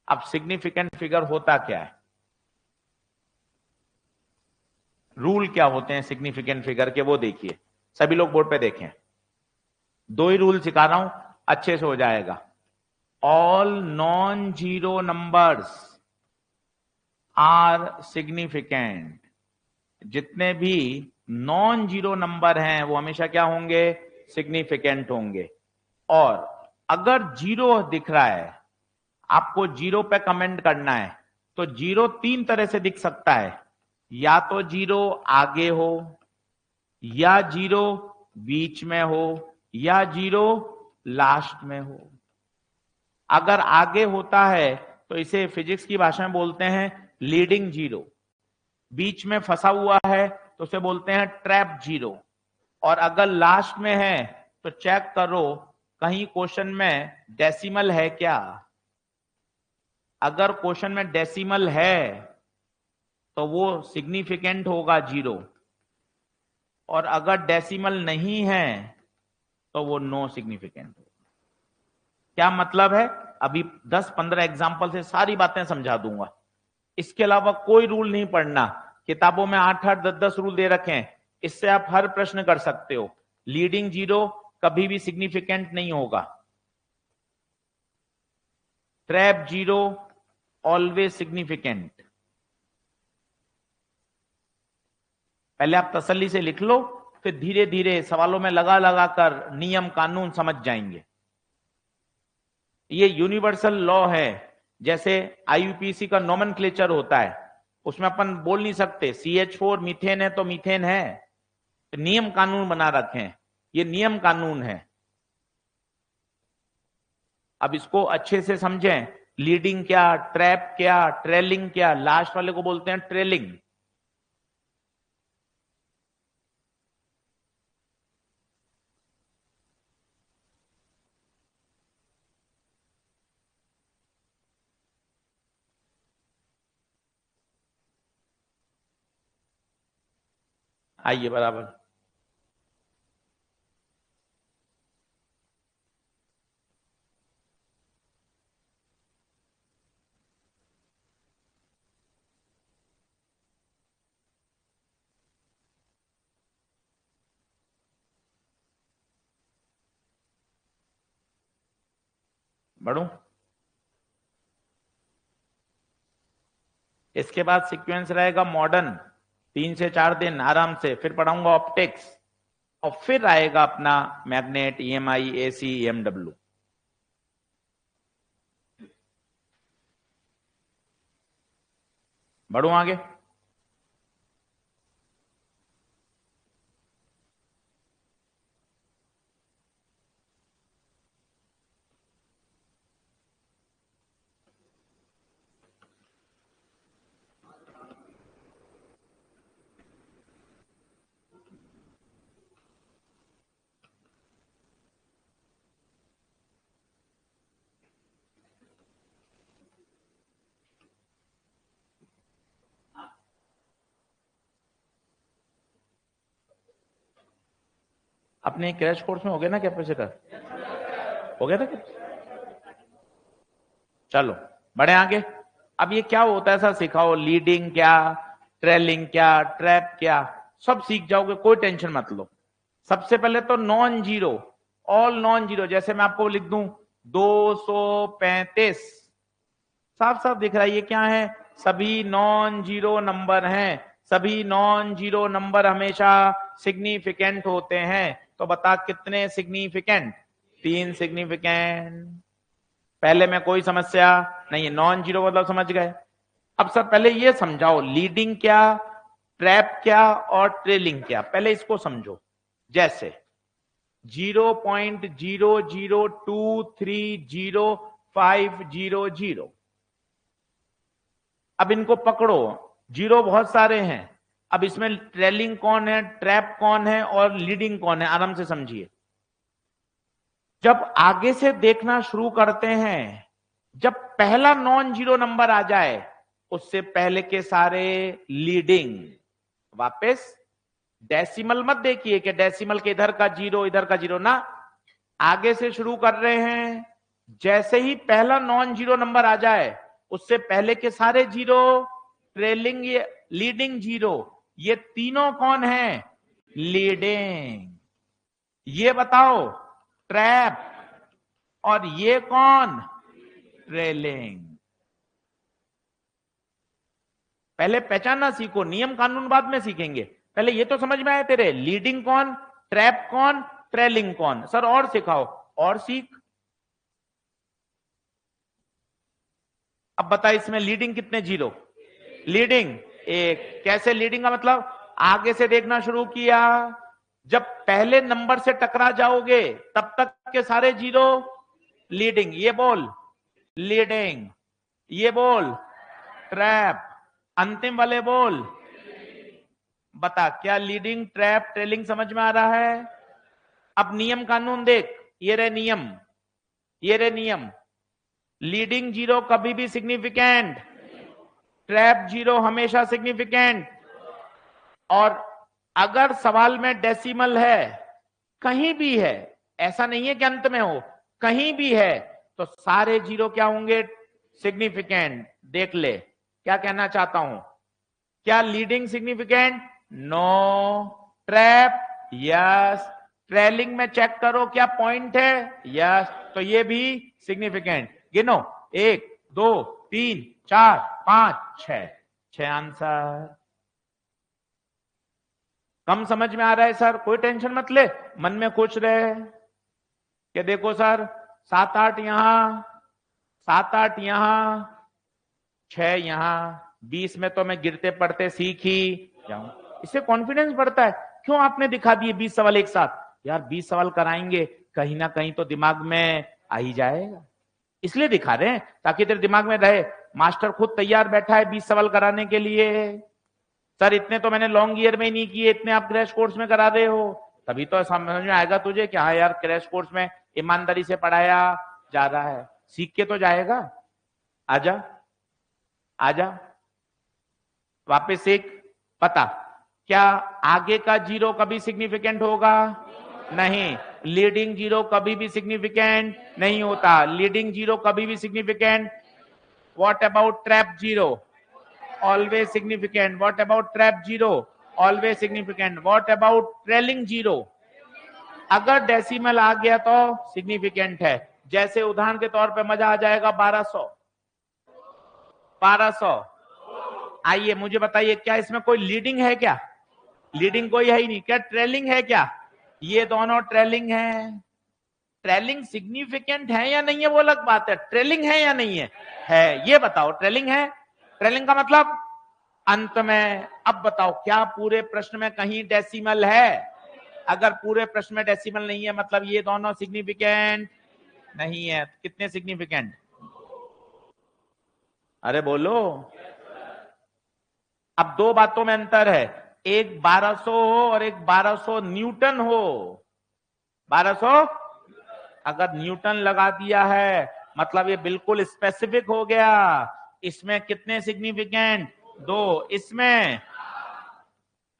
अब सिग्निफिकेंट फिगर होता क्या है, रूल क्या होते हैं सिग्निफिकेंट फिगर के, वो देखिए। सभी लोग बोर्ड पे देखें, 2 ही रूल सिखा रहा हूं, अच्छे से हो जाएगा। All non zero numbers are significant. जितने भी नॉन जीरो नंबर हैं वो हमेशा क्या होंगे, सिग्निफिकेंट होंगे। और अगर जीरो दिख रहा है, आपको जीरो पे कमेंट करना है, तो जीरो 3 तरह से दिख सकता है। या तो जीरो आगे हो, या जीरो बीच में हो, या जीरो लास्ट में हो। अगर आगे होता है तो इसे फिजिक्स की भाषा में बोलते हैं लीडिंग जीरो। बीच में फंसा हुआ है तो उसे बोलते हैं ट्रैप जीरो। और अगर लास्ट में है तो चेक करो कहीं क्वेश्चन में डेसिमल है क्या। अगर क्वेश्चन में डेसिमल है तो वो सिग्निफिकेंट होगा जीरो, और अगर डेसिमल नहीं है तो वो नो सिग्निफिकेंट होगा। क्या मतलब है, अभी 10-15 एग्जांपल से सारी बातें समझा दूंगा। इसके अलावा कोई रूल नहीं पढ़ना। किताबों में 8-8, 10-10 रूल दे रखे हैं, इससे आप हर प्रश्न कर सकते हो। लीडिंग जीरो कभी भी सिग्निफिकेंट नहीं होगा, ट्रैप जीरो ऑलवेज सिग्निफिकेंट। पहले आप तसल्ली से लिख लो, फिर धीरे धीरे सवालों में लगा लगा कर नियम कानून समझ जाएंगे। ये यूनिवर्सल लॉ है। जैसे आईयूपीएसी का नोमेनक्लेचर होता है, उसमें अपन बोल नहीं सकते CH4 मीथेन है तो मीथेन है। तो नियम कानून बना रखे हैं, ये नियम कानून है। अब इसको अच्छे से समझें। लीडिंग क्या, ट्रैप क्या, ट्रेलिंग क्या, लास्ट वाले को बोलते हैं ट्रेलिंग। आइए बराबर। बढ़ू, इसके बाद सीक्वेंस रहेगा मॉडर्न, 3 से 4 दिन आराम से। फिर पढ़ाऊंगा ऑप्टिक्स, और फिर आएगा अपना मैग्नेट, EMI, AC, EMW। बढ़ू आगे। अपने क्रैश कोर्स में हो गया ना कैपेसिटर, हो गया था क्या? चलो बढ़े आगे। अब ये क्या होता है, ऐसा सिखाओ। लीडिंग क्या, ट्रेलिंग क्या, ट्रैप क्या, सब सीख जाओगे, कोई टेंशन मत लो। सबसे पहले तो non zero, all non zero. जैसे मैं आपको लिख दूं 235, साफ साफ दिख रहा है ये क्या है, सभी नॉन जीरो नंबर हैं। सभी नॉन जीरो नंबर हमेशा सिग्निफिकेंट होते हैं। तो बता कितने सिग्निफिकेंट, 3 सिग्निफिकेंट। पहले में कोई समस्या नहीं है, नॉन जीरो मतलब समझ गए। अब सर पहले ये समझाओ लीडिंग क्या, ट्रैप क्या और ट्रेलिंग क्या, पहले इसको समझो। जैसे 0.0023050 अब इनको पकड़ो, जीरो बहुत सारे हैं। अब इसमें ट्रेलिंग कौन है, ट्रैप कौन है और लीडिंग कौन है, आराम से समझिए। जब आगे से देखना शुरू करते हैं, जब पहला नॉन जीरो नंबर आ जाए उससे पहले के सारे लीडिंग। वापस डेसिमल मत देखिए कि डेसिमल के इधर का जीरो इधर का जीरो ना, आगे से शुरू कर रहे हैं। जैसे ही पहला नॉन जीरो नंबर आ जाए उससे पहले के सारे जीरो, ट्रेलिंग लीडिंग जीरो, ये तीनों कौन है, लीडिंग। ये बताओ ट्रैप, और ये कौन, ट्रेलिंग। पहले पहचानना सीखो, नियम कानून बाद में सीखेंगे, पहले ये तो समझ में आया तेरे, लीडिंग कौन, ट्रैप कौन, ट्रेलिंग कौन। सर और सिखाओ, और सीख। अब बता इसमें लीडिंग कितने जीरो, लीडिंग एक। कैसे लीडिंग का मतलब, आगे से देखना शुरू किया, जब पहले नंबर से टकरा जाओगे तब तक के सारे जीरो लीडिंग, ये बोल लीडिंग, ये बोल ट्रैप, अंतिम वाले बोल। बता क्या लीडिंग ट्रैप ट्रेलिंग समझ में आ रहा है। अब नियम कानून देख, ये रहे नियम, ये रहे नियम। लीडिंग जीरो कभी भी सिग्निफिकेंट, ट्रैप जीरो हमेशा सिग्निफिकेंट। और अगर सवाल में डेसिमल है, कहीं भी है, ऐसा नहीं है कि अंत में हो, कहीं भी है, तो सारे जीरो क्या होंगे, सिग्निफिकेंट। देख ले क्या कहना चाहता हूं, क्या leading significant, no. Trap yes, trailing में चेक करो क्या पॉइंट है, यस, तो ये भी सिग्निफिकेंट। गिनो, 1 2 3 4 5 6, 6 आंसर। कम समझ में आ रहा है सर, कोई टेंशन मत ले, मन में खुश रहे कि देखो सर 7 8 यहां, 7 8 यहां, 6 यहां, 20 में तो मैं गिरते पड़ते सीख ही जाऊं। इससे कॉन्फिडेंस बढ़ता है। क्यों आपने दिखा दिए 20 सवाल एक साथ, यार 20 सवाल कराएंगे, कहीं ना कहीं तो दिमाग में आ ही जाएगा, इसलिए दिखा रहे हैं ताकि तेरे दिमाग में रहे। मास्टर खुद तैयार बैठा है 20 सवाल कराने के लिए। सर इतने तो मैंने लॉन्ग ईयर में ही नहीं किए, इतने आप क्रैश कोर्स में करा रहे हो, तभी तो समझ में आएगा तुझे कि हाँ यार क्रैश कोर्स में ईमानदारी से पढ़ाया जा रहा है, सीख के तो जाएगा। आजा आजा वापस सीख। पता क्या आगे का जीरो कभी सिग्निफिकेंट होगा, नहीं। लीडिंग जीरो कभी भी सिग्निफिकेंट नहीं होता, लीडिंग जीरो कभी भी significant. What about trap zero, always significant. What about trap zero, always significant. What about trailing zero, अगर डेसिमल आ गया तो सिग्निफिकेंट है। जैसे उदाहरण के तौर पे मजा आ जाएगा 1200, 1200। आइए मुझे बताइए क्या इसमें कोई लीडिंग है क्या, लीडिंग कोई है ही नहीं, क्या ट्रेलिंग है क्या, ये दोनों ट्रेलिंग है। ट्रेलिंग सिग्निफिकेंट है या नहीं है वो अलग बात है, ट्रेलिंग है या नहीं है ये बताओ। ट्रेलिंग है, ट्रेलिंग का मतलब अंत में। अब बताओ क्या पूरे प्रश्न में कहीं डेसिमल है, अगर पूरे प्रश्न में डेसिमल नहीं है मतलब ये दोनों सिग्निफिकेंट नहीं है। कितने सिग्निफिकेंट, अरे बोलो। अब दो बातों में अंतर है, एक 1200 हो और एक 1200 न्यूटन हो। 1200 अगर न्यूटन लगा दिया है मतलब ये बिल्कुल स्पेसिफिक हो गया। इसमें कितने सिग्निफिकेंट, 2, इसमें।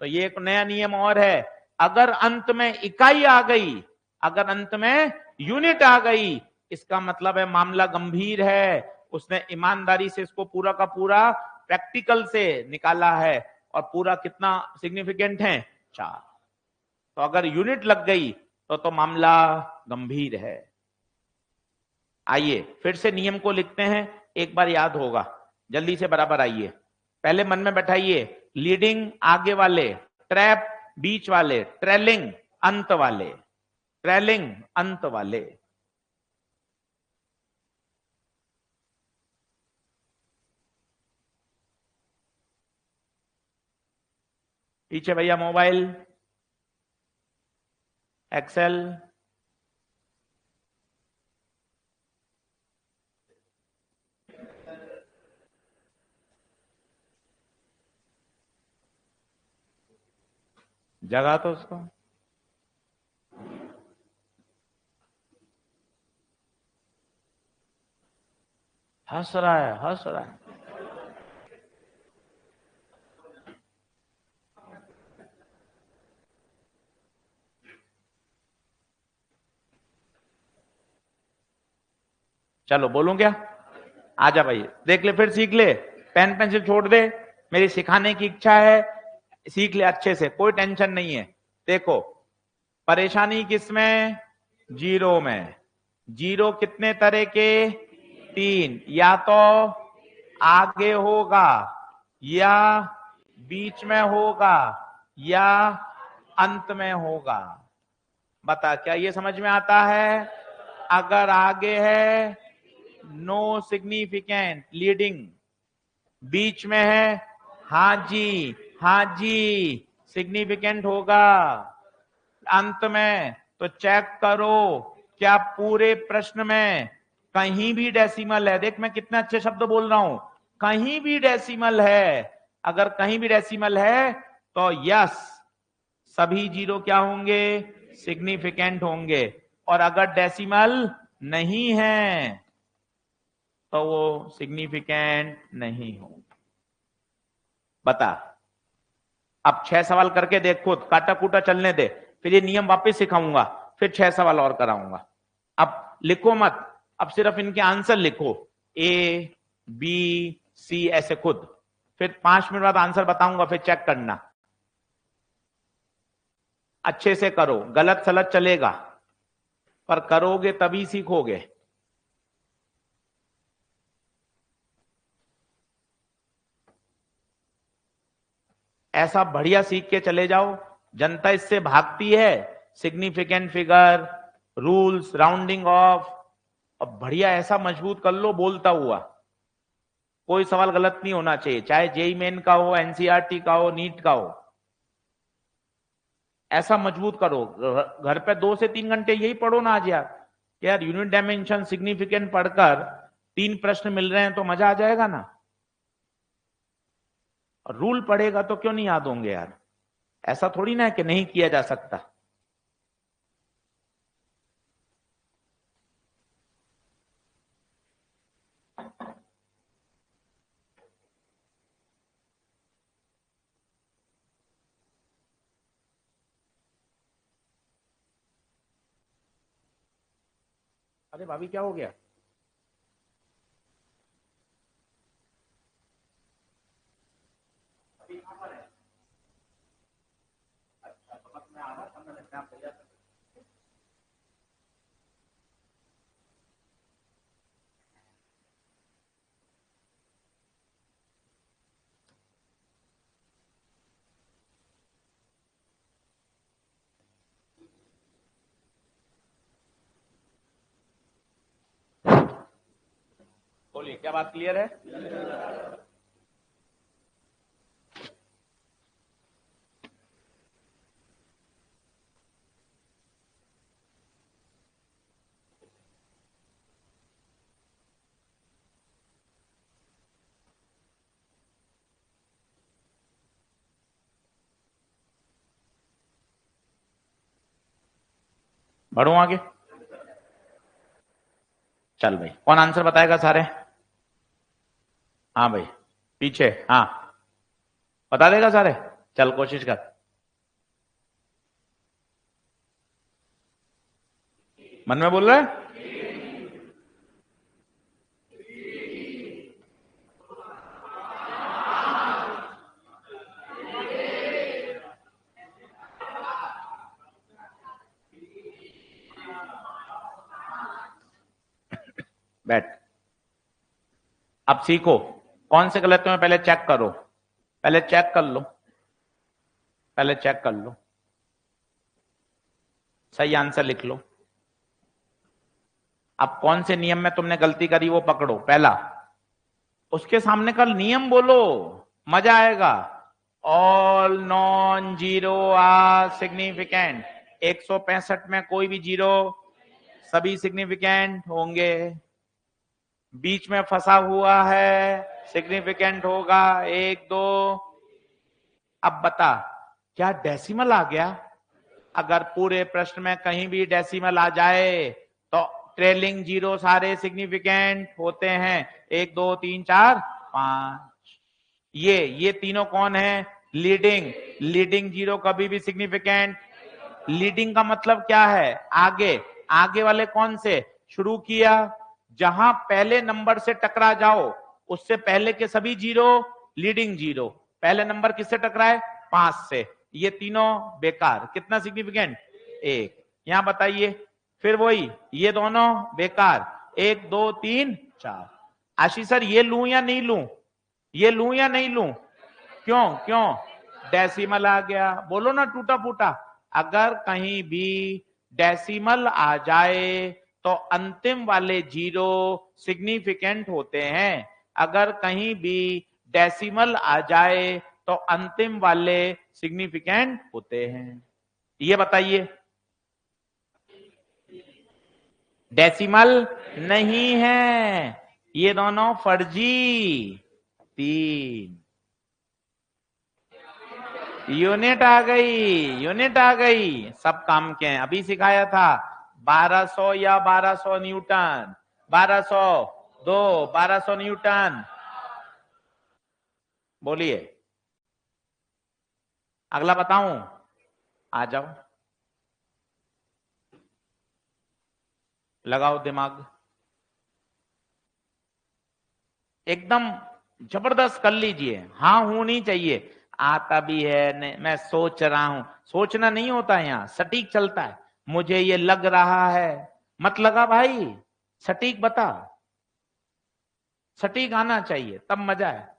तो ये एक नया नियम और है, अगर अंत में इकाई आ गई, अगर अंत में यूनिट आ गई, इसका मतलब है मामला गंभीर है, उसने ईमानदारी से इसको पूरा का पूरा प्रैक्टिकल से निकाला है। और पूरा कितना सिग्निफिकेंट है, 4। तो अगर यूनिट लग गई तो मामला गंभीर है। आइए फिर से नियम को लिखते हैं, एक बार याद होगा, जल्दी से बराबर आइए। पहले मन में बैठाइए, लीडिंग आगे वाले, ट्रैप बीच वाले, ट्रेलिंग अंत वाले, ट्रेलिंग अंत वाले। पीछे भैया मोबाइल, एक्सेल, जगा तो उसको। हंस रहा है, हंस रहा है। चलो बोलूं क्या? आजा भाई, देख ले, फिर सीख ले। पेन पेंसिल छोड़ दे, मेरी सिखाने की इच्छा है, सीख ले अच्छे से, कोई टेंशन नहीं है। देखो, परेशानी किसमें? जीरो में। जीरो कितने तरह के? 3। या तो आगे होगा, या बीच में होगा, या अंत में होगा। बता, क्या ये समझ में आता है? अगर आगे है, नो सिग्निफिकेंट लीडिंग। बीच में है, हाँ जी, हाँ जी, सिग्निफिकेंट होगा। अंत में तो चेक करो क्या पूरे प्रश्न में कहीं भी डेसिमल है। देख मैं कितने अच्छे शब्द बोल रहा हूं, कहीं भी डेसिमल है। अगर कहीं भी डेसिमल है तो यस, सभी जीरो क्या होंगे? सिग्निफिकेंट होंगे। और अगर डेसिमल नहीं है तो वो सिग्निफिकेंट नहीं होंगे। बता, अब 6 सवाल करके देख, खुद काटा कूटा चलने दे, फिर ये नियम वापस सिखाऊंगा, फिर 6 सवाल और कराऊंगा। अब लिखो मत, अब सिर्फ इनके आंसर लिखो, ए बी सी ऐसे खुद। फिर 5 मिनट बाद आंसर बताऊंगा, फिर चेक करना। अच्छे से करो, गलत सलत चलेगा, पर करोगे तभी सीखोगे। ऐसा बढ़िया सीख के चले जाओ, जनता इससे भागती है। Significant figure, rules, rounding off, अब बढ़िया ऐसा मजबूत कर लो बोलता हुआ। कोई सवाल गलत नहीं होना चाहिए, चाहे जेई मेन का हो, एनसीईआरटी का हो, नीट का हो। ऐसा मजबूत करो। घर पे 2 से 3 घंटे यही पढ़ो ना आज यार यूनिट डायमेंशन सिग्निफिकेंट पढ़कर 3 प्रश्न मिल रहे हैं तो मजा आ जाएगा ना। रूल पढ़ेगा तो क्यों नहीं याद होंगे यार? ऐसा थोड़ी ना है कि नहीं किया जा सकता। अरे भाभी क्या हो गया? बोलिए, क्या बात क्लियर है? बढ़ो आगे। चल भाई, कौन आंसर बताएगा सारे? हाँ भाई, पीछे, हाँ बता देगा सारे। चल कोशिश कर। मन में बोल रहा है? बैठ। अब सीखो, कौन से गलत में पहले चेक करो, पहले चेक कर लो, पहले चेक कर लो, सही आंसर लिख लो। अब कौन से नियम में तुमने गलती करी वो पकड़ो पहला, उसके सामने कल नियम बोलो, मजा आएगा। All non zero are significant. 165 में कोई भी जीरो, सभी सिग्निफिकेंट होंगे। बीच में फंसा हुआ है, सिग्निफिकेंट होगा, 1 2। अब बता, क्या डेसिमल आ गया? अगर पूरे प्रश्न में कहीं भी डेसिमल आ जाए तो ट्रेलिंग जीरो सारे सिग्निफिकेंट होते हैं। 1 2 3 4 5। ये तीनों कौन है? लीडिंग। लीडिंग जीरो कभी भी सिग्निफिकेंट। लीडिंग का मतलब क्या है? आगे। आगे वाले कौन से? शुरू किया, जहां पहले नंबर से टकरा जाओ उससे पहले के सभी जीरो लीडिंग जीरो। पहले नंबर किससे टकराए? 5 से। ये तीनों बेकार। कितना सिग्निफिकेंट? 1। यहां बताइए, फिर वही, ये दोनों बेकार। 1 2 3 4। आशीष सर ये लूं या नहीं लूं? ये लूं या नहीं लूं? क्यों क्यों? डेसिमल आ गया। बोलो ना टूटा फूटा। अगर कहीं भी डेसिमल आ जाए तो अंतिम वाले जीरो सिग्निफिकेंट होते हैं। अगर कहीं भी डेसिमल आ जाए तो अंतिम वाले सिग्निफिकेंट होते हैं। ये बताइए। डेसिमल नहीं है, ये दोनों फर्जी। 3 यूनिट आ गई, यूनिट आ गई। सब काम के हैं, अभी सिखाया था। 1200 या 1200 न्यूटन, 1200 2 1200 न्यूटन। बोलिए, अगला बताऊं? आ जाओ, लगाओ दिमाग, एकदम जबरदस्त कर लीजिए। हाँ हूं नहीं चाहिए। आता भी है नहीं, मैं सोच रहा हूं। सोचना नहीं होता यहां, सटीक चलता है। मुझे ये लग रहा है, मत लगा भाई, सटीक बता। सटीक आना चाहिए, तब मजा है।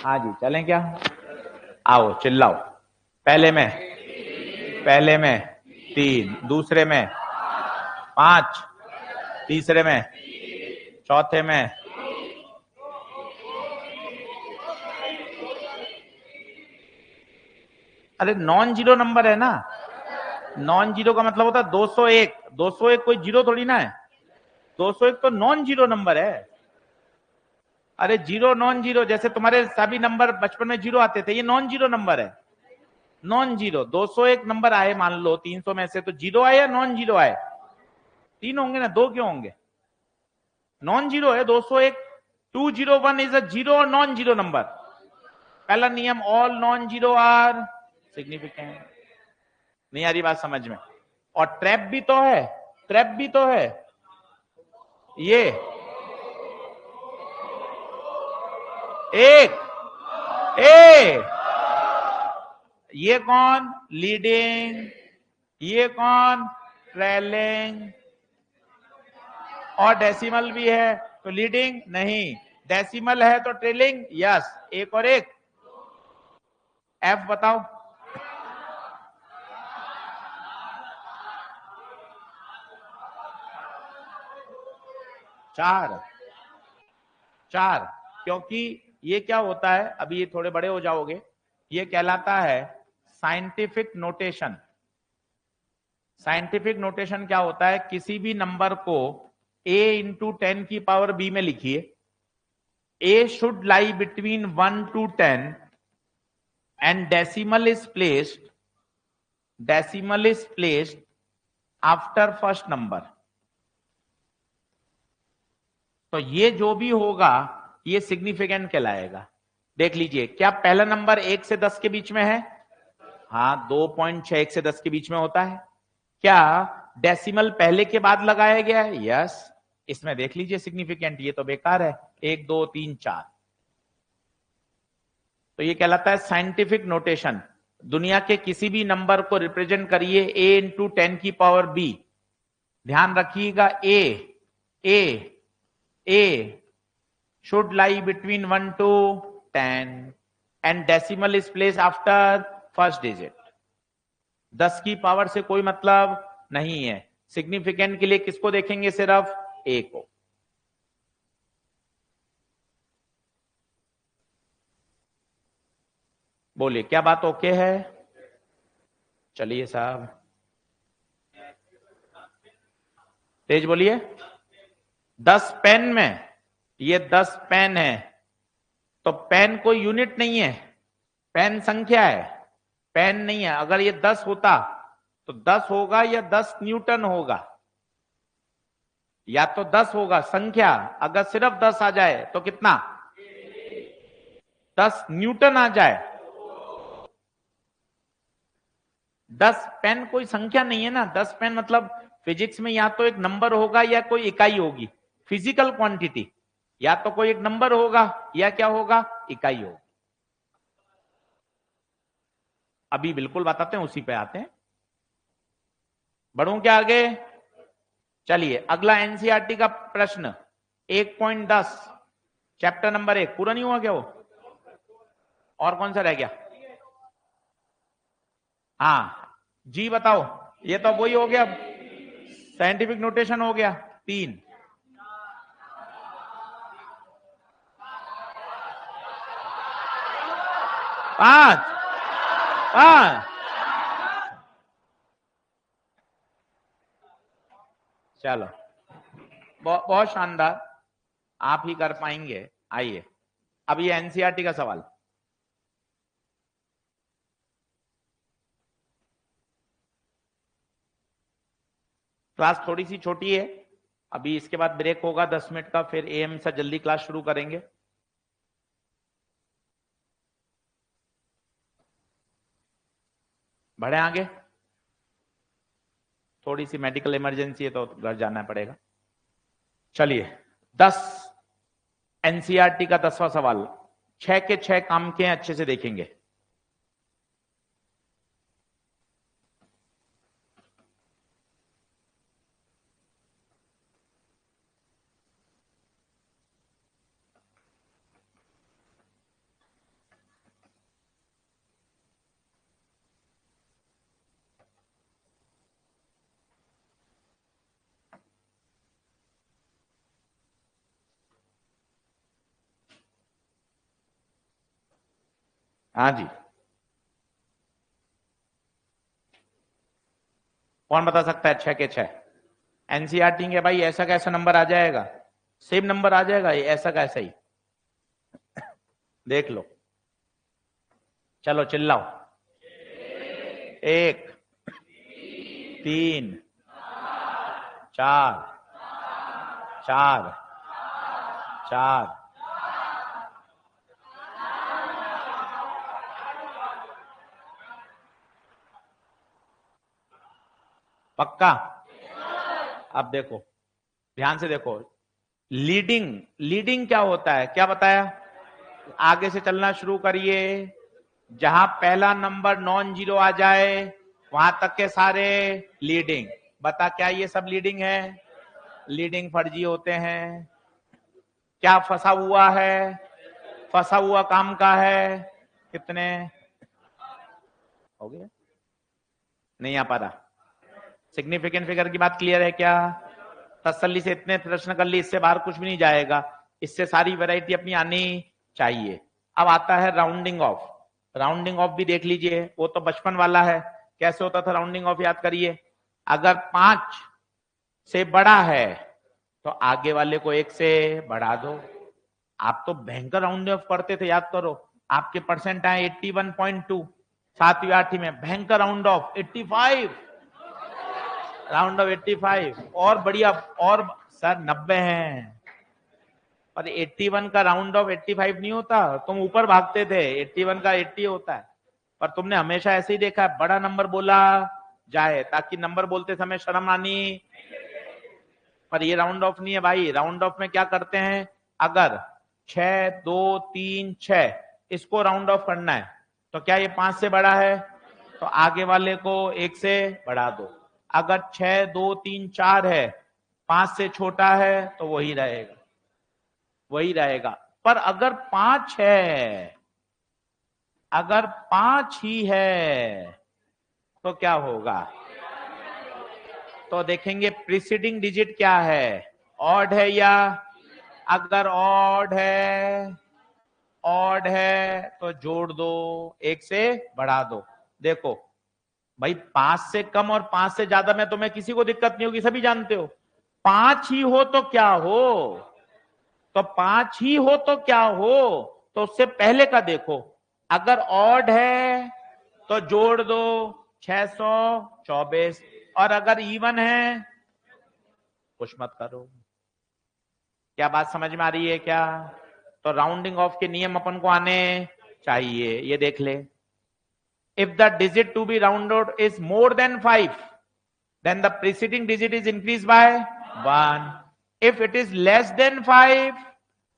हाँ जी, चलें क्या? आओ चिल्लाओ। पहले में 3, दूसरे में 5, तीसरे में, चौथे में, अरे नॉन जीरो नंबर है ना। नॉन जीरो का मतलब होता है 201। 201 कोई जीरो थोड़ी ना है। 201 तो नॉन जीरो नंबर है। अरे जीरो नॉन जीरो, जैसे तुम्हारे सभी नंबर बचपन में जीरो आते थे, ये नॉन जीरो नंबर है। नॉन जीरो 201 नंबर आए मान लो 300 में से, तो जीरो आए या नॉन जीरो आए? 3 होंगे ना, 2 क्यों होंगे? नॉन जीरो है 201। 201 इज अ जीरो और नॉन जीरो नंबर। पहला नियम, all non zero are significant. नहीं आ रही बात समझ में? और ट्रैप भी तो है, ट्रैप भी तो है। ये एक ये कौन? लीडिंग। ये कौन? ट्रेलिंग। और डेसिमल भी है तो लीडिंग नहीं, डेसिमल है तो ट्रेलिंग। यस, एक और एक। एफ बताओ। चार। क्योंकि ये क्या होता है, अभी ये थोड़े बड़े हो जाओगे, ये कहलाता है साइंटिफिक नोटेशन। साइंटिफिक नोटेशन क्या होता है? किसी भी नंबर को a इंटू 10 की पावर b में लिखिए, a should lie between 1 to 10 and decimal is placed after first number. तो ये जो भी होगा ये सिग्निफिकेंट कहलाएगा। देख लीजिए, क्या पहला नंबर 1 से 10 के बीच में है? हाँ, 2.6 से 10 के बीच में होता है। क्या डेसिमल पहले के बाद लगाया गया है? यस। इसमें देख लीजिए सिग्निफिकेंट, ये तो बेकार है, 1 2 3 4। तो ये कहलाता है साइंटिफिक नोटेशन। दुनिया के किसी भी नंबर को रिप्रेजेंट करिए a इंटू 10 की पावर b। ध्यान रखिएगा, a should lie between 1 to 10 and decimal is placed after first digit। 10 की पावर से कोई मतलब नहीं है। सिग्निफिकेंट के लिए किसको देखेंगे? सिर्फ a को। बोलिए, क्या बात ओके है? चलिए साहब, तेज बोलिए। 10 पेन में, ये 10 पेन है, तो पेन कोई यूनिट नहीं है, पेन संख्या है, पेन नहीं है। अगर ये 10 होता तो 10 होगा या 10 न्यूटन होगा? या तो 10 होगा संख्या, अगर सिर्फ 10 आ जाए तो कितना? 10 न्यूटन आ जाए। 10 पेन कोई संख्या नहीं है ना। 10 पेन मतलब फिजिक्स में या तो एक नंबर होगा या कोई इकाई होगी, फिजिकल क्वांटिटी। या तो कोई एक नंबर होगा या क्या होगा? इकाई होगी। अभी बिल्कुल बताते हैं, उसी पे आते हैं। बढ़ूं क्या आगे? चलिए, अगला एनसीईआरटी का प्रश्न 1.10 चैप्टर नंबर 1 पूरा नहीं हुआ क्या वो? और कौन सा रह गया? हाँ जी बताओ। ये तो वही हो गया, साइंटिफिक नोटेशन हो गया। 3 5 5। चलो, बहुत शानदार, आप ही कर पाएंगे। आइए, अब ये एनसीईआरटी का सवाल। क्लास थोड़ी सी छोटी है, अभी इसके बाद ब्रेक होगा 10 मिनट का, फिर एएम से जल्दी क्लास शुरू करेंगे। बढ़े आगे, थोड़ी सी मेडिकल इमरजेंसी है तो घर जाना पड़ेगा। चलिए, 10 एनसीईआरटी का 10वां सवाल, 6 के 6 काम के अच्छे से देखेंगे। हाँ जी, कौन बता सकता है? 6 के 6 एनसीईआरटी के भाई, ऐसा कैसा नंबर आ जाएगा? सेम नंबर आ जाएगा, ऐसा कैसा ही। देख लो, चलो चिल्लाओ। 1 3 4 4 4। पक्का? अब देखो, ध्यान से देखो, लीडिंग क्या होता है? क्या बताया? आगे से चलना शुरू करिए, जहां पहला नंबर नॉन जीरो आ जाए वहां तक के सारे लीडिंग। बता, क्या ये सब लीडिंग है? लीडिंग फर्जी होते हैं। क्या फंसा हुआ है? फंसा हुआ काम का है। कितने हो गए? नहीं आ पा रहा। सिग्निफिकेंट फिगर की बात क्लियर है क्या? तसल्ली से इतने प्रश्न कर ली, इससे बाहर कुछ भी नहीं जाएगा। इससे सारी वैरायटी अपनी आनी चाहिए। अब आता है राउंडिंग ऑफ। राउंडिंग ऑफ भी देख लीजिए, वो तो बचपन वाला है। कैसे होता था राउंडिंग ऑफ? याद करिए, अगर 5 से बड़ा है तो आगे वाले को 1 से बढ़ा दो। आप तो भयंकर राउंड ऑफ करते थे, याद करो। आपके परसेंट आए 81.2, 7वीं 8वीं में भयंकर राउंड ऑफ 85, राउंड ऑफ 85 और बढ़िया। और सर 90 हैं, पर 81 का राउंड ऑफ 85 नहीं होता। तुम ऊपर भागते थे, 81 का 80 होता है। पर तुमने हमेशा ऐसे ही देखा है, बड़ा नंबर बोला जाए ताकि नंबर बोलते समय शर्म आनी। पर ये राउंड ऑफ नहीं है भाई। राउंड ऑफ में क्या करते हैं, अगर 6 2 3 6 इसको राउंड ऑफ करना है तो क्या ये 5 से बड़ा है, तो आगे वाले को 1 से बढ़ा दो। अगर 6 2 3 4 है, 5 से छोटा है तो वही रहेगा, वही रहेगा। पर अगर 5 है, अगर 5 ही है तो क्या होगा, तो देखेंगे प्रीसीडिंग डिजिट क्या है, ऑड है या, अगर ऑड है तो जोड़ दो, 1 से बढ़ा दो। देखो भाई 5 से कम और 5 से ज्यादा में तुम्हें किसी को दिक्कत नहीं होगी, सभी जानते हो। 5 ही हो तो क्या हो, तो 5 ही हो तो क्या हो, तो उससे पहले का देखो। अगर ऑड है तो जोड़ दो 624, और अगर इवन है कुछ मत करो। क्या बात समझ में आ रही है क्या? तो राउंडिंग ऑफ के नियम अपन को आने चाहिए। ये देख ले, if the digit to be rounded is more than 5, then the preceding digit is increased by 1. If it is less than 5,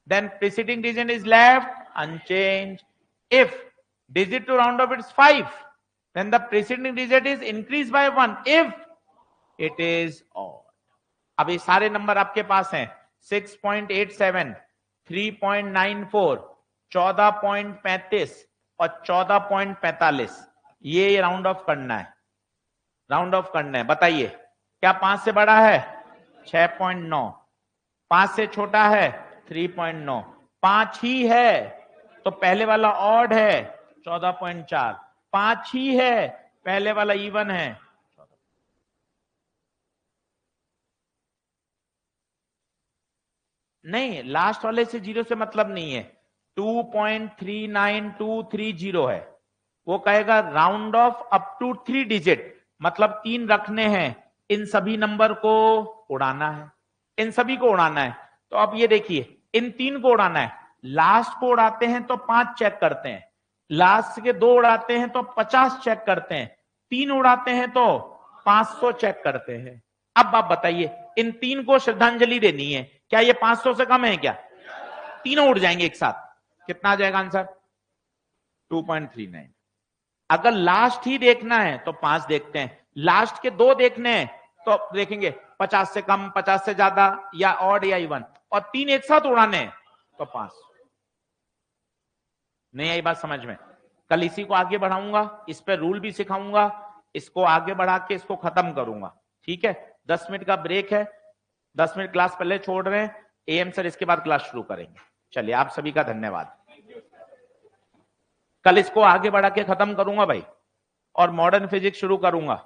then preceding digit is left unchanged. If digit to round off is 5, then the preceding digit is increased by 1 if it is odd. अब ये सारे number आपके पास हैं, 6.87, 3.94, 14.35 और 14.45। ये round of करना है, round of करना है। बताइए क्या 5 से बड़ा है 6.9, 5 से छोटा है 3.9, 5 ही है तो पहले वाला ऑड है 14.4, 5 ही है पहले वाला इवन है। नहीं, लास्ट वाले से 0 से मतलब नहीं है। 2.39230 है, वो कहेगा round off up to 3 digit, मतलब 3 रखने हैं। इन सभी नंबर को उड़ाना है, इन सभी को उड़ाना है। तो अब ये देखिए, इन 3 को उड़ाना है। लास्ट को उड़ाते हैं तो 5 चेक करते हैं, लास्ट के 2 उड़ाते हैं तो 50 चेक करते हैं, 3 उड़ाते हैं तो 500 चेक करते हैं। अब आप बताइए, इन 3 को श्रद्धांजलि देनी है, क्या ये 500 से कम है क्या? तीनों उड़ जाएंगे एक साथ, कितना आ जाएगा आंसर? 2.39। अगर लास्ट ही देखना है तो 5 देखते हैं, लास्ट के 2 देखने हैं तो देखेंगे 50 से कम, 50 से ज्यादा, या ऑड या इवन, और 3 एक साथ उड़ाने हैं तो 5। नहीं आई बात समझ में? कल इसी को आगे बढ़ाऊंगा, इस पे रूल भी सिखाऊंगा, इसको आगे बढ़ा के इसको खत्म करूंगा। ठीक है, 10 मिनट का ब्रेक है, 10 मिनट क्लास पहले छोड़ रहे हैं। एएम सर इसके बाद क्लास शुरू करेंगे। चलिए, आप सभी का धन्यवाद। कल इसको आगे बढ़ा के खत्म करूंगा भाई, और मॉडर्न फिजिक्स शुरू करूंगा।